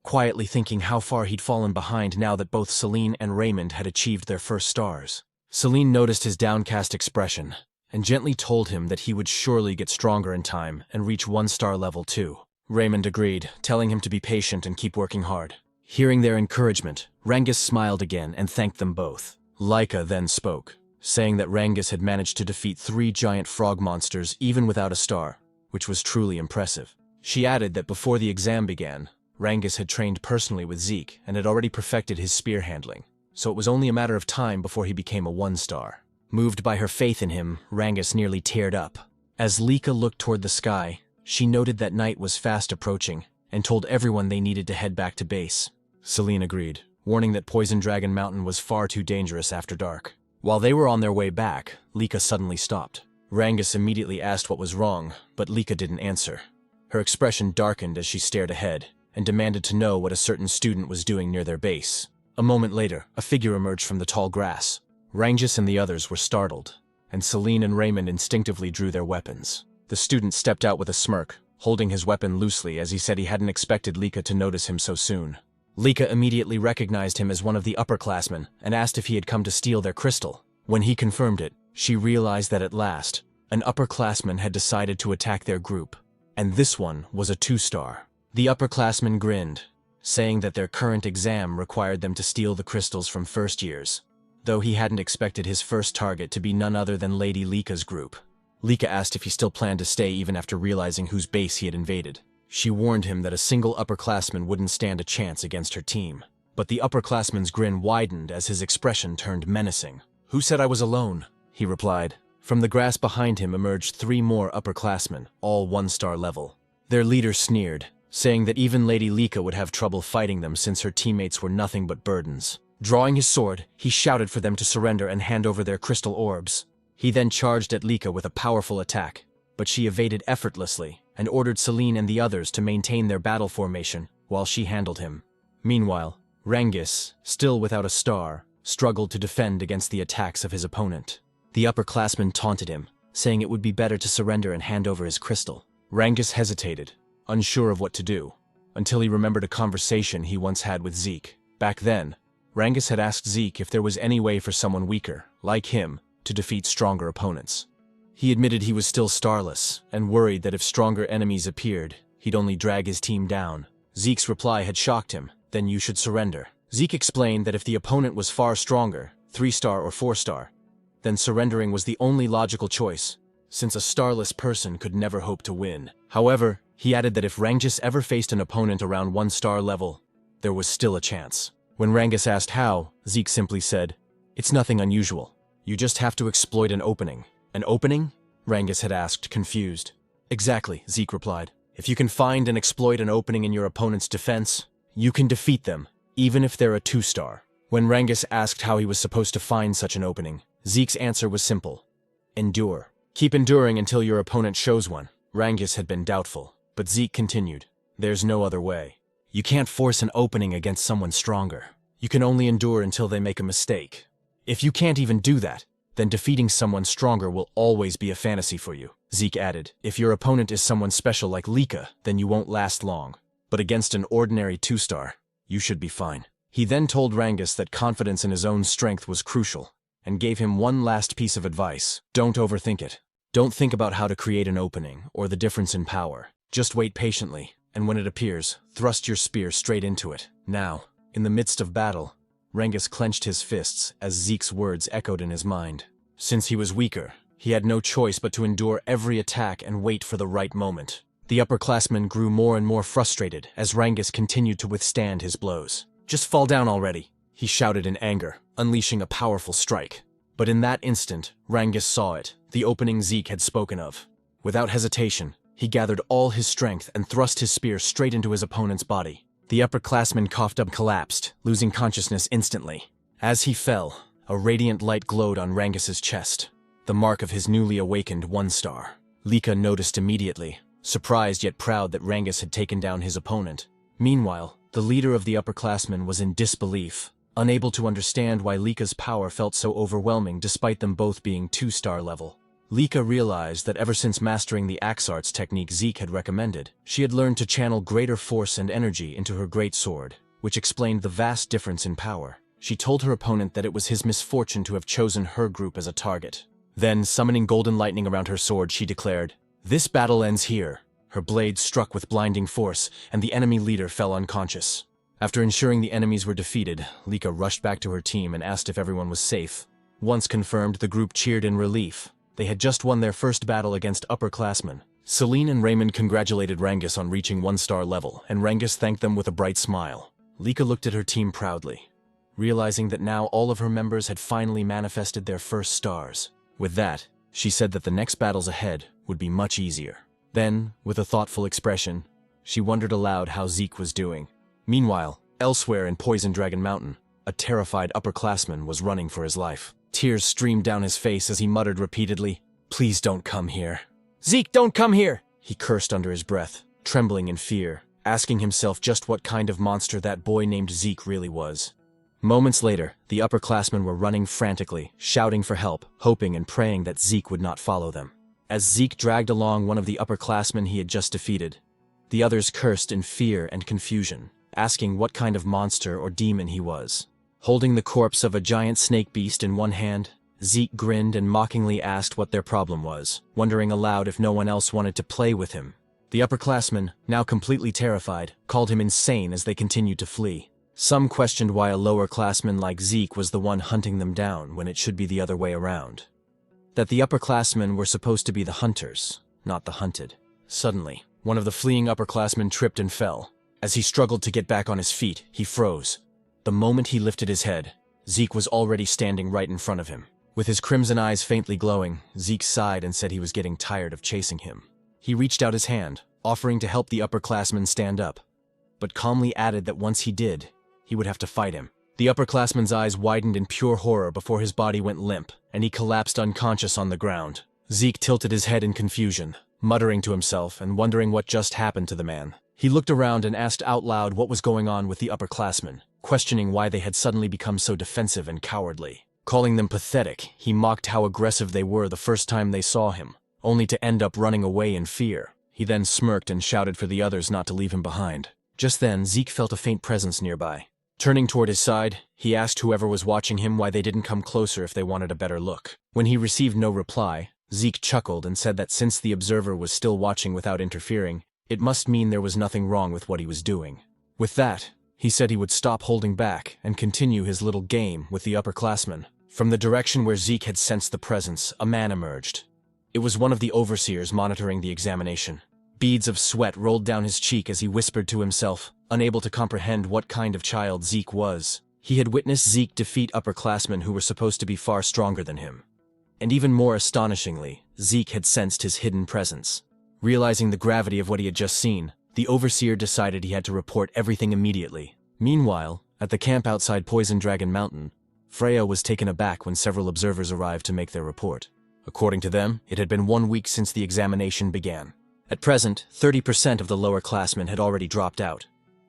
quietly thinking how far he'd fallen behind now that both Celine and Raymond had achieved their first stars. Celine noticed his downcast expression, and gently told him that he would surely get stronger in time and reach 1-star level too. Raymond agreed, telling him to be patient and keep working hard. Hearing their encouragement, Rangus smiled again and thanked them both. Lika then spoke, saying that Rangus had managed to defeat 3 giant frog monsters even without a star, which was truly impressive. She added that before the exam began, Rangus had trained personally with Zeke and had already perfected his spear handling, so it was only a matter of time before he became a 1-star. Moved by her faith in him, Rangus nearly teared up. As Lika looked toward the sky, she noted that night was fast approaching and told everyone they needed to head back to base. Celine agreed, warning that Poison Dragon Mountain was far too dangerous after dark. While they were on their way back, Lika suddenly stopped. Rangus immediately asked what was wrong, but Lika didn't answer. Her expression darkened as she stared ahead, and demanded to know what a certain student was doing near their base. A moment later, a figure emerged from the tall grass. Rangus and the others were startled, and Celine and Raymond instinctively drew their weapons. The student stepped out with a smirk, holding his weapon loosely as he said he hadn't expected Lika to notice him so soon. Lika immediately recognized him as one of the upperclassmen and asked if he had come to steal their crystal. When he confirmed it, she realized that at last, an upperclassman had decided to attack their group. And this one was a 2-star. The upperclassmen grinned, saying that their current exam required them to steal the crystals from first years, though he hadn't expected his first target to be none other than Lady Lika's group. Lika asked if he still planned to stay even after realizing whose base he had invaded. She warned him that a single upperclassman wouldn't stand a chance against her team. But the upperclassman's grin widened as his expression turned menacing. "Who said I was alone?" he replied. From the grass behind him emerged 3 more upperclassmen, all 1-star level. Their leader sneered, saying that even Lady Lika would have trouble fighting them since her teammates were nothing but burdens. Drawing his sword, he shouted for them to surrender and hand over their crystal orbs. He then charged at Lika with a powerful attack, but she evaded effortlessly and ordered Celine and the others to maintain their battle formation while she handled him. Meanwhile, Rengis, still without a star, struggled to defend against the attacks of his opponent. The upperclassman taunted him, saying it would be better to surrender and hand over his crystal. Rengis hesitated, unsure of what to do, until he remembered a conversation he once had with Zeke. Back then, Rengis had asked Zeke if there was any way for someone weaker, like him, to defeat stronger opponents. He admitted he was still starless, and worried that if stronger enemies appeared, he'd only drag his team down. Zeke's reply had shocked him. "Then you should surrender." Zeke explained that if the opponent was far stronger, 3-star or 4-star, then surrendering was the only logical choice, since a starless person could never hope to win. However, he added that if Rengis ever faced an opponent around 1-star level, there was still a chance. When Rengis asked how, Zeke simply said, "It's nothing unusual. You just have to exploit an opening." "An opening?" Rengis had asked, confused. "Exactly," Zeke replied. "If you can find and exploit an opening in your opponent's defense, you can defeat them, even if they're a 2-star. When Rengis asked how he was supposed to find such an opening, Zeke's answer was simple: endure. Keep enduring until your opponent shows one. Rengis had been doubtful, but Zeke continued, "There's no other way. You can't force an opening against someone stronger. You can only endure until they make a mistake. If you can't even do that, then defeating someone stronger will always be a fantasy for you." Zeke added, "If your opponent is someone special like Lika, then you won't last long. But against an ordinary 2-star, you should be fine." He then told Rengis that confidence in his own strength was crucial, and gave him one last piece of advice: don't overthink it. Don't think about how to create an opening or the difference in power. Just wait patiently, and when it appears, thrust your spear straight into it. Now, in the midst of battle, Rengis clenched his fists as Zeke's words echoed in his mind. Since he was weaker, he had no choice but to endure every attack and wait for the right moment. The upperclassman grew more and more frustrated as Rengis continued to withstand his blows. "Just fall down already," he shouted in anger, unleashing a powerful strike. But in that instant, Rengis saw it, the opening Zeke had spoken of. Without hesitation, he gathered all his strength and thrust his spear straight into his opponent's body. The upperclassman coughed up, collapsed, losing consciousness instantly. As he fell, a radiant light glowed on Rengis's chest, the mark of his newly awakened 1-star. Lika noticed immediately, surprised yet proud that Rengis had taken down his opponent. Meanwhile, the leader of the upperclassmen was in disbelief, unable to understand why Lika's power felt so overwhelming despite them both being 2-star level. Lika realized that ever since mastering the axe arts technique Zeke had recommended, she had learned to channel greater force and energy into her great sword, which explained the vast difference in power. She told her opponent that it was his misfortune to have chosen her group as a target. Then, summoning golden lightning around her sword, she declared, "This battle ends here." Her blade struck with blinding force, and the enemy leader fell unconscious. After ensuring the enemies were defeated, Lika rushed back to her team and asked if everyone was safe. Once confirmed, the group cheered in relief. They had just won their first battle against upperclassmen. Celine and Raymond congratulated Rengis on reaching 1-star level, and Rengis thanked them with a bright smile. Lika looked at her team proudly, realizing that now all of her members had finally manifested their first stars. With that, she said that the next battles ahead would be much easier. Then, with a thoughtful expression, she wondered aloud how Zeke was doing. Meanwhile, elsewhere in Poison Dragon Mountain, a terrified upperclassman was running for his life. Tears streamed down his face as he muttered repeatedly, "Please don't come here. Zeke, don't come here!" He cursed under his breath, trembling in fear, asking himself just what kind of monster that boy named Zeke really was. Moments later, the upperclassmen were running frantically, shouting for help, hoping and praying that Zeke would not follow them. As Zeke dragged along one of the upperclassmen he had just defeated, the others cursed in fear and confusion. asking what kind of monster or demon he was. Holding the corpse of a giant snake beast in one hand, Zeke grinned and mockingly asked what their problem was, wondering aloud if no one else wanted to play with him. The upperclassmen, now completely terrified, called him insane as they continued to flee. Some questioned why a lower-classman like Zeke was the one hunting them down when it should be the other way around. That the upperclassmen were supposed to be the hunters, not the hunted. Suddenly, one of the fleeing upperclassmen tripped and fell. As he struggled to get back on his feet, he froze. The moment he lifted his head, Zeke was already standing right in front of him. With his crimson eyes faintly glowing, Zeke sighed and said he was getting tired of chasing him. He reached out his hand, offering to help the upperclassman stand up, but calmly added that once he did, he would have to fight him. The upperclassman's eyes widened in pure horror before his body went limp, and he collapsed unconscious on the ground. Zeke tilted his head in confusion, muttering to himself and wondering what just happened to the man. He looked around and asked out loud what was going on with the upperclassmen, questioning why they had suddenly become so defensive and cowardly. Calling them pathetic, he mocked how aggressive they were the first time they saw him, only to end up running away in fear. He then smirked and shouted for the others not to leave him behind. Just then, Zeke felt a faint presence nearby. Turning toward his side, he asked whoever was watching him why they didn't come closer if they wanted a better look. When he received no reply, Zeke chuckled and said that since the observer was still watching without interfering, it must mean there was nothing wrong with what he was doing. With that, he said he would stop holding back and continue his little game with the upperclassmen. From the direction where Zeke had sensed the presence, a man emerged. It was one of the overseers monitoring the examination. Beads of sweat rolled down his cheek as he whispered to himself, unable to comprehend what kind of child Zeke was. He had witnessed Zeke defeat upperclassmen who were supposed to be far stronger than him. And even more astonishingly, Zeke had sensed his hidden presence. Realizing the gravity of what he had just seen, the overseer decided he had to report everything immediately. Meanwhile, at the camp outside Poison Dragon Mountain, Freya was taken aback when several observers arrived to make their report. According to them, it had been 1 week since the examination began. At present, 30% of the lower classmen had already dropped out,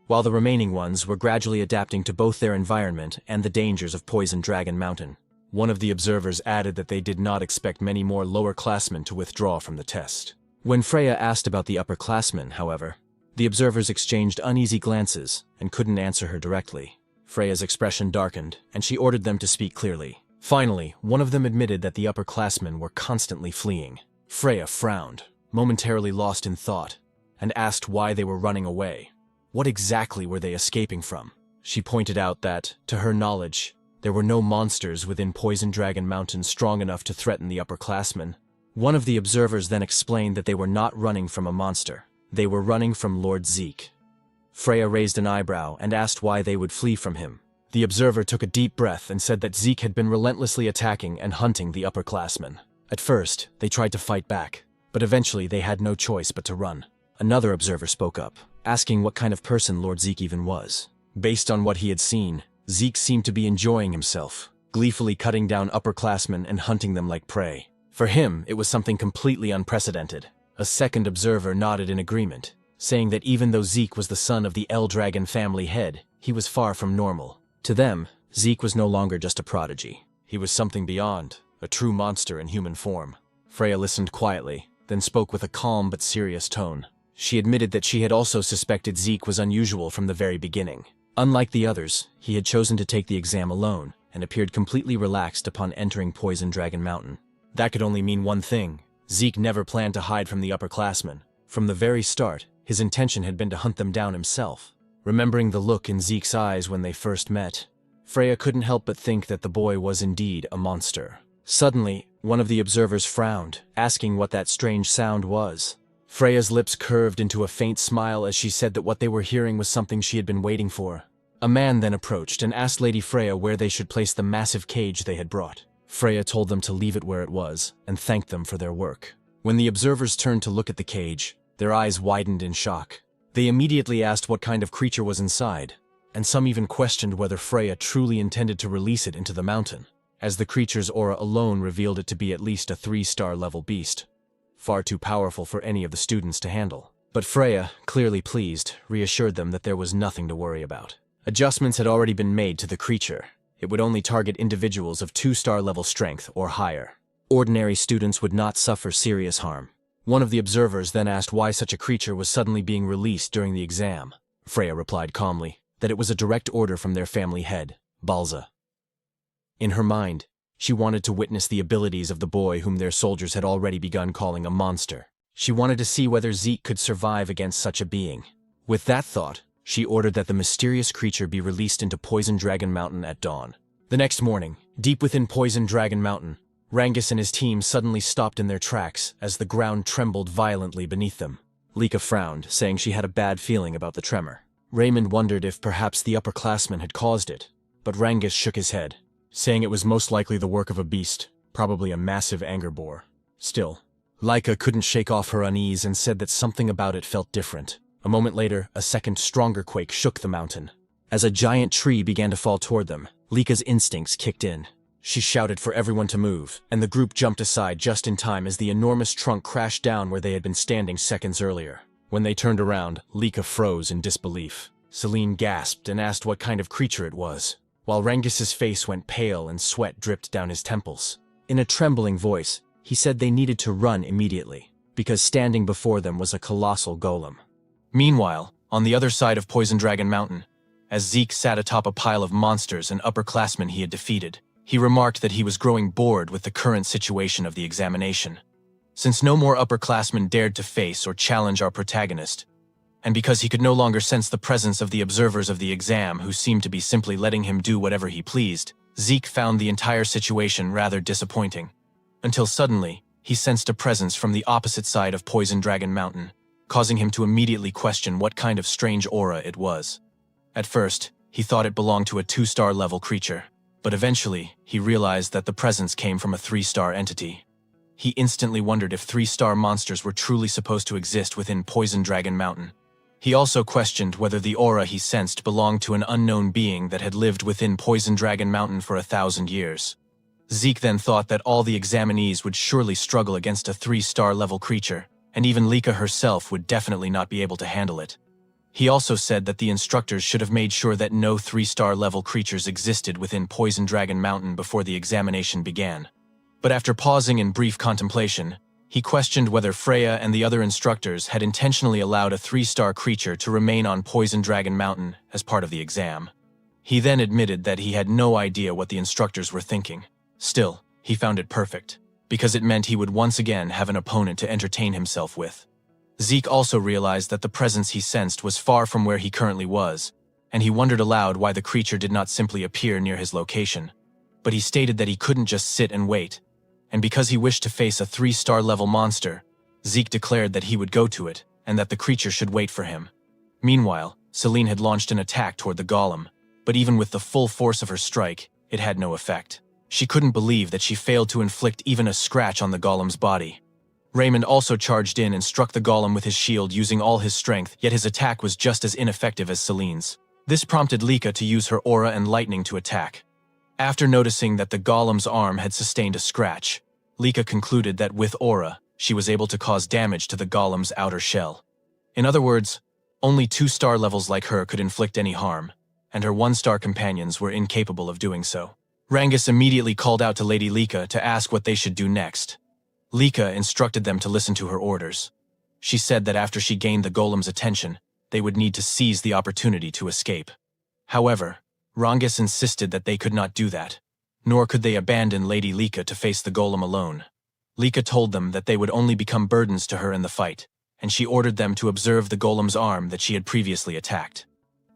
while the remaining ones were gradually adapting to both their environment and the dangers of Poison Dragon Mountain. One of the observers added that they did not expect many more lower classmen to withdraw from the test. When Freya asked about the upperclassmen, however, the observers exchanged uneasy glances and couldn't answer her directly. Freya's expression darkened, and she ordered them to speak clearly. Finally, one of them admitted that the upperclassmen were constantly fleeing. Freya frowned, momentarily lost in thought, and asked why they were running away. What exactly were they escaping from? She pointed out that, to her knowledge, there were no monsters within Poison Dragon Mountain strong enough to threaten the upperclassmen. One of the observers then explained that they were not running from a monster. They were running from Lord Zeke. Freya raised an eyebrow and asked why they would flee from him. The observer took a deep breath and said that Zeke had been relentlessly attacking and hunting the upperclassmen. At first, they tried to fight back, but eventually they had no choice but to run. Another observer spoke up, asking what kind of person Lord Zeke even was. Based on what he had seen, Zeke seemed to be enjoying himself, gleefully cutting down upperclassmen and hunting them like prey. For him, it was something completely unprecedented. A second observer nodded in agreement, saying that even though Zeke was the son of the L-Dragon family head, he was far from normal. To them, Zeke was no longer just a prodigy. He was something beyond, a true monster in human form. Freya listened quietly, then spoke with a calm but serious tone. She admitted that she had also suspected Zeke was unusual from the very beginning. Unlike the others, he had chosen to take the exam alone, and appeared completely relaxed upon entering Poison Dragon Mountain. That could only mean one thing. Zeke never planned to hide from the upperclassmen. From the very start, his intention had been to hunt them down himself. Remembering the look in Zeke's eyes when they first met, Freya couldn't help but think that the boy was indeed a monster. Suddenly, one of the observers frowned, asking what that strange sound was. Freya's lips curved into a faint smile as she said that what they were hearing was something she had been waiting for. A man then approached and asked Lady Freya where they should place the massive cage they had brought. Freya told them to leave it where it was, and thanked them for their work. When the observers turned to look at the cage, their eyes widened in shock. They immediately asked what kind of creature was inside, and some even questioned whether Freya truly intended to release it into the mountain, as the creature's aura alone revealed it to be at least a 3-star level beast, far too powerful for any of the students to handle. But Freya, clearly pleased, reassured them that there was nothing to worry about. Adjustments had already been made to the creature. It would only target individuals of 2-star level strength or higher. Ordinary students would not suffer serious harm. One of the observers then asked why such a creature was suddenly being released during the exam. Freya replied calmly, that it was a direct order from their family head, Balza. In her mind, she wanted to witness the abilities of the boy whom their soldiers had already begun calling a monster. She wanted to see whether Zeke could survive against such a being. With that thought, she ordered that the mysterious creature be released into Poison Dragon Mountain at dawn. The next morning, deep within Poison Dragon Mountain, Rangus and his team suddenly stopped in their tracks as the ground trembled violently beneath them. Lika frowned, saying she had a bad feeling about the tremor. Raymond wondered if perhaps the upperclassmen had caused it, but Rangus shook his head, saying it was most likely the work of a beast, probably a massive anger boar. Still, Lika couldn't shake off her unease and said that something about it felt different. A moment later, a second stronger quake shook the mountain. As a giant tree began to fall toward them, Lika's instincts kicked in. She shouted for everyone to move, and the group jumped aside just in time as the enormous trunk crashed down where they had been standing seconds earlier. When they turned around, Lika froze in disbelief. Celine gasped and asked what kind of creature it was, while Rangus's face went pale and sweat dripped down his temples. In a trembling voice, he said they needed to run immediately, because standing before them was a colossal golem. Meanwhile, on the other side of Poison Dragon Mountain, as Zeke sat atop a pile of monsters and upperclassmen he had defeated, he remarked that he was growing bored with the current situation of the examination. Since no more upperclassmen dared to face or challenge our protagonist, and because he could no longer sense the presence of the observers of the exam who seemed to be simply letting him do whatever he pleased, Zeke found the entire situation rather disappointing. Until suddenly, he sensed a presence from the opposite side of Poison Dragon Mountain, causing him to immediately question what kind of strange aura it was. At first, he thought it belonged to a 2-star level creature, but eventually, he realized that the presence came from a 3-star entity. He instantly wondered if 3-star monsters were truly supposed to exist within Poison Dragon Mountain. He also questioned whether the aura he sensed belonged to an unknown being that had lived within Poison Dragon Mountain for 1,000 years. Zeke then thought that all the examinees would surely struggle against a 3-star level creature, and even Lika herself would definitely not be able to handle it. He also said that the instructors should have made sure that no 3-star level creatures existed within Poison Dragon Mountain before the examination began. But after pausing in brief contemplation, he questioned whether Freya and the other instructors had intentionally allowed a 3-star creature to remain on Poison Dragon Mountain as part of the exam. He then admitted that he had no idea what the instructors were thinking. Still, he found it perfect, because it meant he would once again have an opponent to entertain himself with. Zeke also realized that the presence he sensed was far from where he currently was, and he wondered aloud why the creature did not simply appear near his location. But he stated that he couldn't just sit and wait, and because he wished to face a 3-star level monster, Zeke declared that he would go to it, and that the creature should wait for him. Meanwhile, Celine had launched an attack toward the golem, but even with the full force of her strike, it had no effect. She couldn't believe that she failed to inflict even a scratch on the golem's body. Raymond also charged in and struck the golem with his shield using all his strength, yet his attack was just as ineffective as Celine's. This prompted Lika to use her aura and lightning to attack. After noticing that the golem's arm had sustained a scratch, Lika concluded that with aura, she was able to cause damage to the golem's outer shell. In other words, only 2-star levels like her could inflict any harm, and her 1-star companions were incapable of doing so. Rangus immediately called out to Lady Lika to ask what they should do next. Lika instructed them to listen to her orders. She said that after she gained the golem's attention, they would need to seize the opportunity to escape. However, Rangus insisted that they could not do that, nor could they abandon Lady Lika to face the golem alone. Lika told them that they would only become burdens to her in the fight, and she ordered them to observe the golem's arm that she had previously attacked.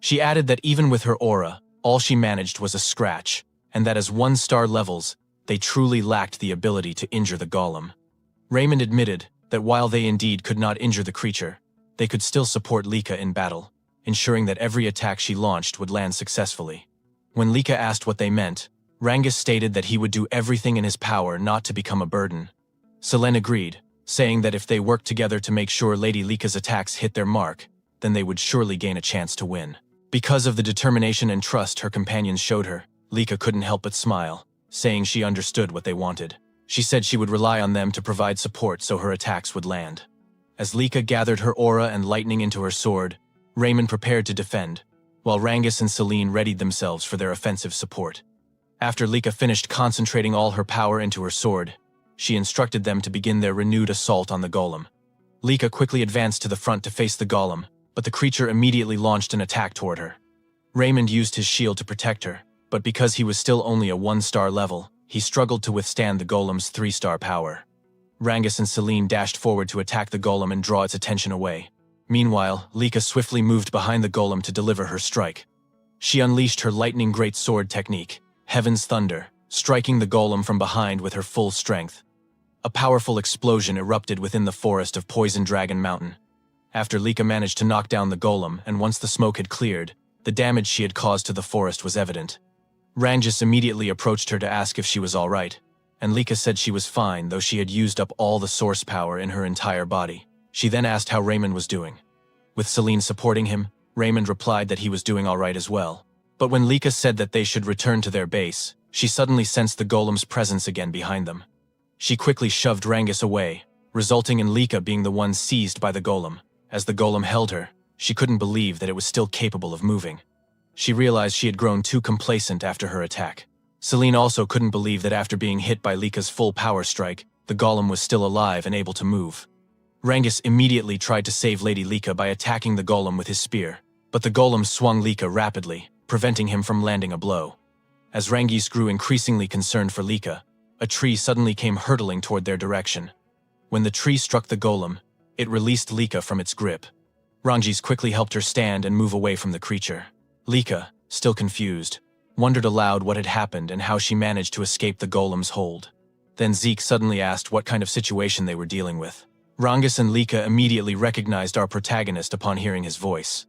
She added that even with her aura, all she managed was a scratch, and that as 1-star levels, they truly lacked the ability to injure the golem. Raymond admitted that while they indeed could not injure the creature, they could still support Lika in battle, ensuring that every attack she launched would land successfully. When Lika asked what they meant, Rangus stated that he would do everything in his power not to become a burden. Selene agreed, saying that if they worked together to make sure Lady Lika's attacks hit their mark, then they would surely gain a chance to win. Because of the determination and trust her companions showed her, Lika couldn't help but smile, saying she understood what they wanted. She said she would rely on them to provide support so her attacks would land. As Lika gathered her aura and lightning into her sword, Raymond prepared to defend, while Rangus and Celine readied themselves for their offensive support. After Lika finished concentrating all her power into her sword, she instructed them to begin their renewed assault on the golem. Lika quickly advanced to the front to face the golem, but the creature immediately launched an attack toward her. Raymond used his shield to protect her, but because he was still only a 1-star level, he struggled to withstand the golem's 3-star power. Rangus and Celine dashed forward to attack the golem and draw its attention away. Meanwhile, Lika swiftly moved behind the golem to deliver her strike. She unleashed her lightning great sword technique, Heaven's Thunder, striking the golem from behind with her full strength. A powerful explosion erupted within the forest of Poison Dragon Mountain. After Lika managed to knock down the golem, and once the smoke had cleared, the damage she had caused to the forest was evident. Rangus immediately approached her to ask if she was all right, and Lika said she was fine, though she had used up all the source power in her entire body. She then asked how Raymond was doing. With Celine supporting him, Raymond replied that he was doing all right as well. But when Lika said that they should return to their base, she suddenly sensed the golem's presence again behind them. She quickly shoved Rangus away, resulting in Lika being the one seized by the golem. As the golem held her, she couldn't believe that it was still capable of moving. She realized she had grown too complacent after her attack. Celine also couldn't believe that after being hit by Lika's full power strike, the golem was still alive and able to move. Rangus immediately tried to save Lady Lika by attacking the golem with his spear, but the golem swung Lika rapidly, preventing him from landing a blow. As Rangus grew increasingly concerned for Lika, a tree suddenly came hurtling toward their direction. When the tree struck the golem, it released Lika from its grip. Rangus quickly helped her stand and move away from the creature. Lika, still confused, wondered aloud what had happened and how she managed to escape the golem's hold. Then Zeke suddenly asked what kind of situation they were dealing with. Rangus and Lika immediately recognized our protagonist upon hearing his voice.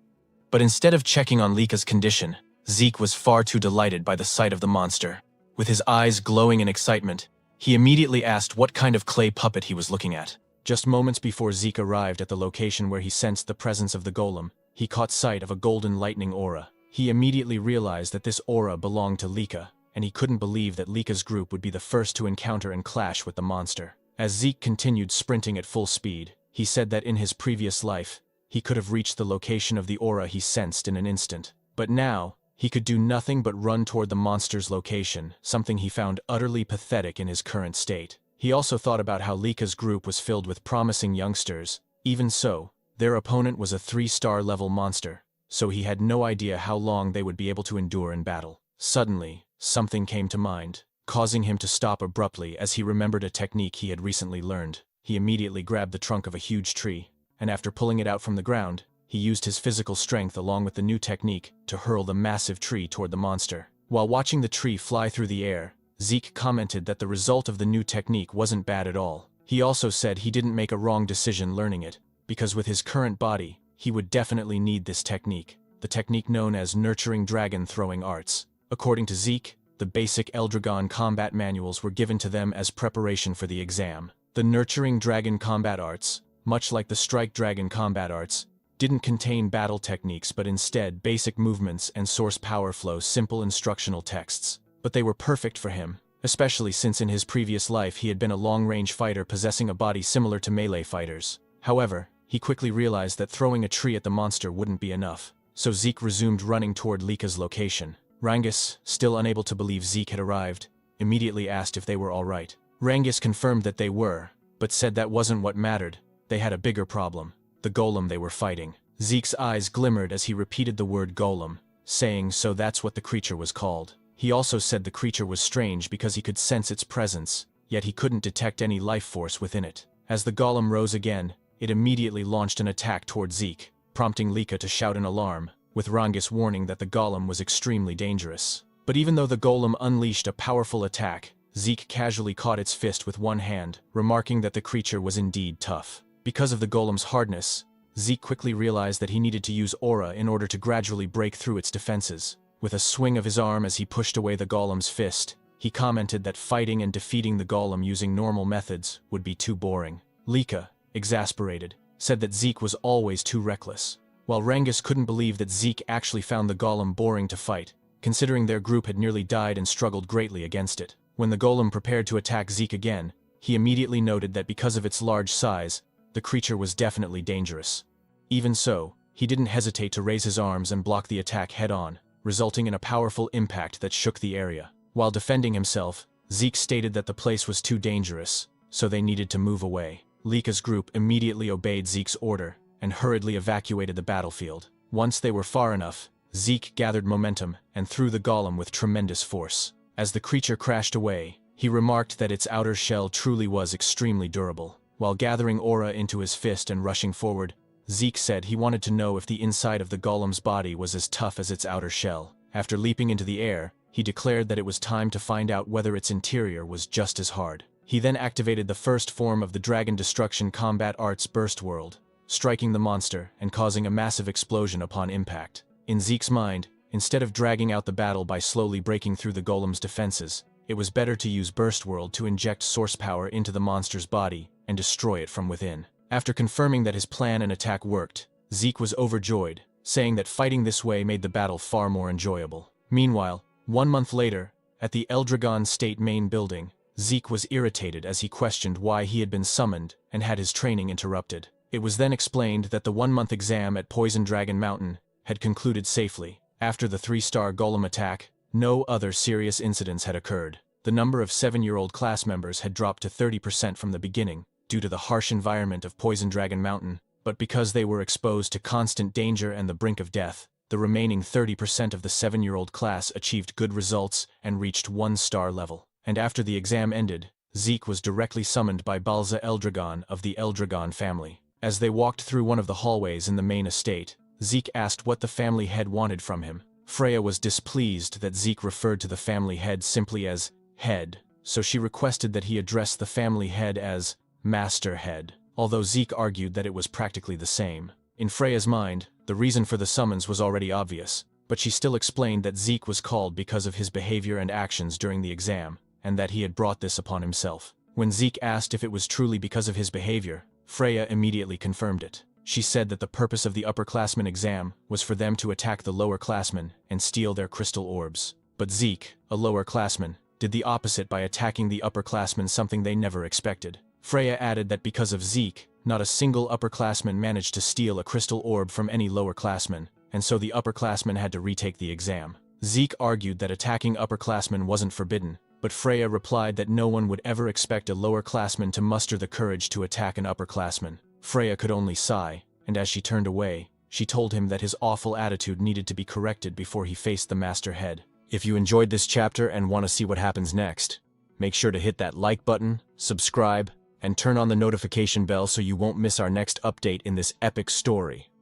But instead of checking on Lika's condition, Zeke was far too delighted by the sight of the monster. With his eyes glowing in excitement, he immediately asked what kind of clay puppet he was looking at. Just moments before Zeke arrived at the location where he sensed the presence of the golem, he caught sight of a golden lightning aura. He immediately realized that this aura belonged to Lika, and he couldn't believe that Lika's group would be the first to encounter and clash with the monster. As Zeke continued sprinting at full speed, he said that in his previous life, he could have reached the location of the aura he sensed in an instant. But now, he could do nothing but run toward the monster's location, something he found utterly pathetic in his current state. He also thought about how Lika's group was filled with promising youngsters. Even so, their opponent was a 3-star level monster, so he had no idea how long they would be able to endure in battle. Suddenly, something came to mind, causing him to stop abruptly as he remembered a technique he had recently learned. He immediately grabbed the trunk of a huge tree, and after pulling it out from the ground, he used his physical strength along with the new technique to hurl the massive tree toward the monster. While watching the tree fly through the air, Zeke commented that the result of the new technique wasn't bad at all. He also said he didn't make a wrong decision learning it, because with his current body, he would definitely need this technique, the technique known as Nurturing Dragon Throwing Arts. According to Zeke, the basic Eldragon combat manuals were given to them as preparation for the exam. The Nurturing Dragon combat arts, much like the Strike Dragon combat arts, didn't contain battle techniques but instead basic movements and source power flow simple instructional texts. But they were perfect for him, especially since in his previous life he had been a long-range fighter possessing a body similar to melee fighters. However, he quickly realized that throwing a tree at the monster wouldn't be enough, so Zeke resumed running toward Lika's location. Rangus, still unable to believe Zeke had arrived, immediately asked if they were all right. Rangus confirmed that they were, but said that wasn't what mattered. They had a bigger problem, the golem they were fighting. Zeke's eyes glimmered as he repeated the word golem, saying so that's what the creature was called. He also said the creature was strange because he could sense its presence, yet he couldn't detect any life force within it. As the golem rose again, it immediately launched an attack toward Zeke, prompting Lika to shout an alarm, with Rangus warning that the golem was extremely dangerous. But even though the golem unleashed a powerful attack, Zeke casually caught its fist with one hand, remarking that the creature was indeed tough. Because of the golem's hardness, Zeke quickly realized that he needed to use aura in order to gradually break through its defenses. With a swing of his arm as he pushed away the golem's fist, he commented that fighting and defeating the golem using normal methods would be too boring. Lika, exasperated, said that Zeke was always too reckless, while Rangus couldn't believe that Zeke actually found the golem boring to fight, considering their group had nearly died and struggled greatly against it. When the golem prepared to attack Zeke again, he immediately noted that because of its large size, the creature was definitely dangerous. Even so, he didn't hesitate to raise his arms and block the attack head-on, resulting in a powerful impact that shook the area. While defending himself, Zeke stated that the place was too dangerous, so they needed to move away. Lika's group immediately obeyed Zeke's order, and hurriedly evacuated the battlefield. Once they were far enough, Zeke gathered momentum and threw the golem with tremendous force. As the creature crashed away, he remarked that its outer shell truly was extremely durable. While gathering aura into his fist and rushing forward, Zeke said he wanted to know if the inside of the golem's body was as tough as its outer shell. After leaping into the air, he declared that it was time to find out whether its interior was just as hard. He then activated the first form of the Dragon Destruction Combat Arts Burst World, striking the monster and causing a massive explosion upon impact. In Zeke's mind, instead of dragging out the battle by slowly breaking through the golem's defenses, it was better to use Burst World to inject source power into the monster's body and destroy it from within. After confirming that his plan and attack worked, Zeke was overjoyed, saying that fighting this way made the battle far more enjoyable. Meanwhile, 1 month later, at the Eldragon State main building, Zeke was irritated as he questioned why he had been summoned and had his training interrupted. It was then explained that the 1-month exam at Poison Dragon Mountain had concluded safely. After the 3-star golem attack, no other serious incidents had occurred. The number of 7-year-old class members had dropped to 30% from the beginning, due to the harsh environment of Poison Dragon Mountain, but because they were exposed to constant danger and the brink of death, the remaining 30% of the 7-year-old class achieved good results and reached 1-star level. And after the exam ended, Zeke was directly summoned by Balza Eldragon of the Eldragon family. As they walked through one of the hallways in the main estate, Zeke asked what the family head wanted from him. Freya was displeased that Zeke referred to the family head simply as head, so she requested that he address the family head as Master Head, although Zeke argued that it was practically the same. In Freya's mind, the reason for the summons was already obvious, but she still explained that Zeke was called because of his behavior and actions during the exam, and that he had brought this upon himself. When Zeke asked if it was truly because of his behavior, Freya immediately confirmed it. She said that the purpose of the upperclassmen exam was for them to attack the lowerclassmen and steal their crystal orbs. But Zeke, a lowerclassman, did the opposite by attacking the upperclassmen, something they never expected. Freya added that because of Zeke, not a single upperclassman managed to steal a crystal orb from any lowerclassman, and so the upperclassmen had to retake the exam. Zeke argued that attacking upperclassmen wasn't forbidden, but Freya replied that no one would ever expect a lowerclassman to muster the courage to attack an upperclassman. Freya could only sigh, and as she turned away, she told him that his awful attitude needed to be corrected before he faced the Master Head. If you enjoyed this chapter and want to see what happens next, make sure to hit that like button, subscribe, and turn on the notification bell so you won't miss our next update in this epic story.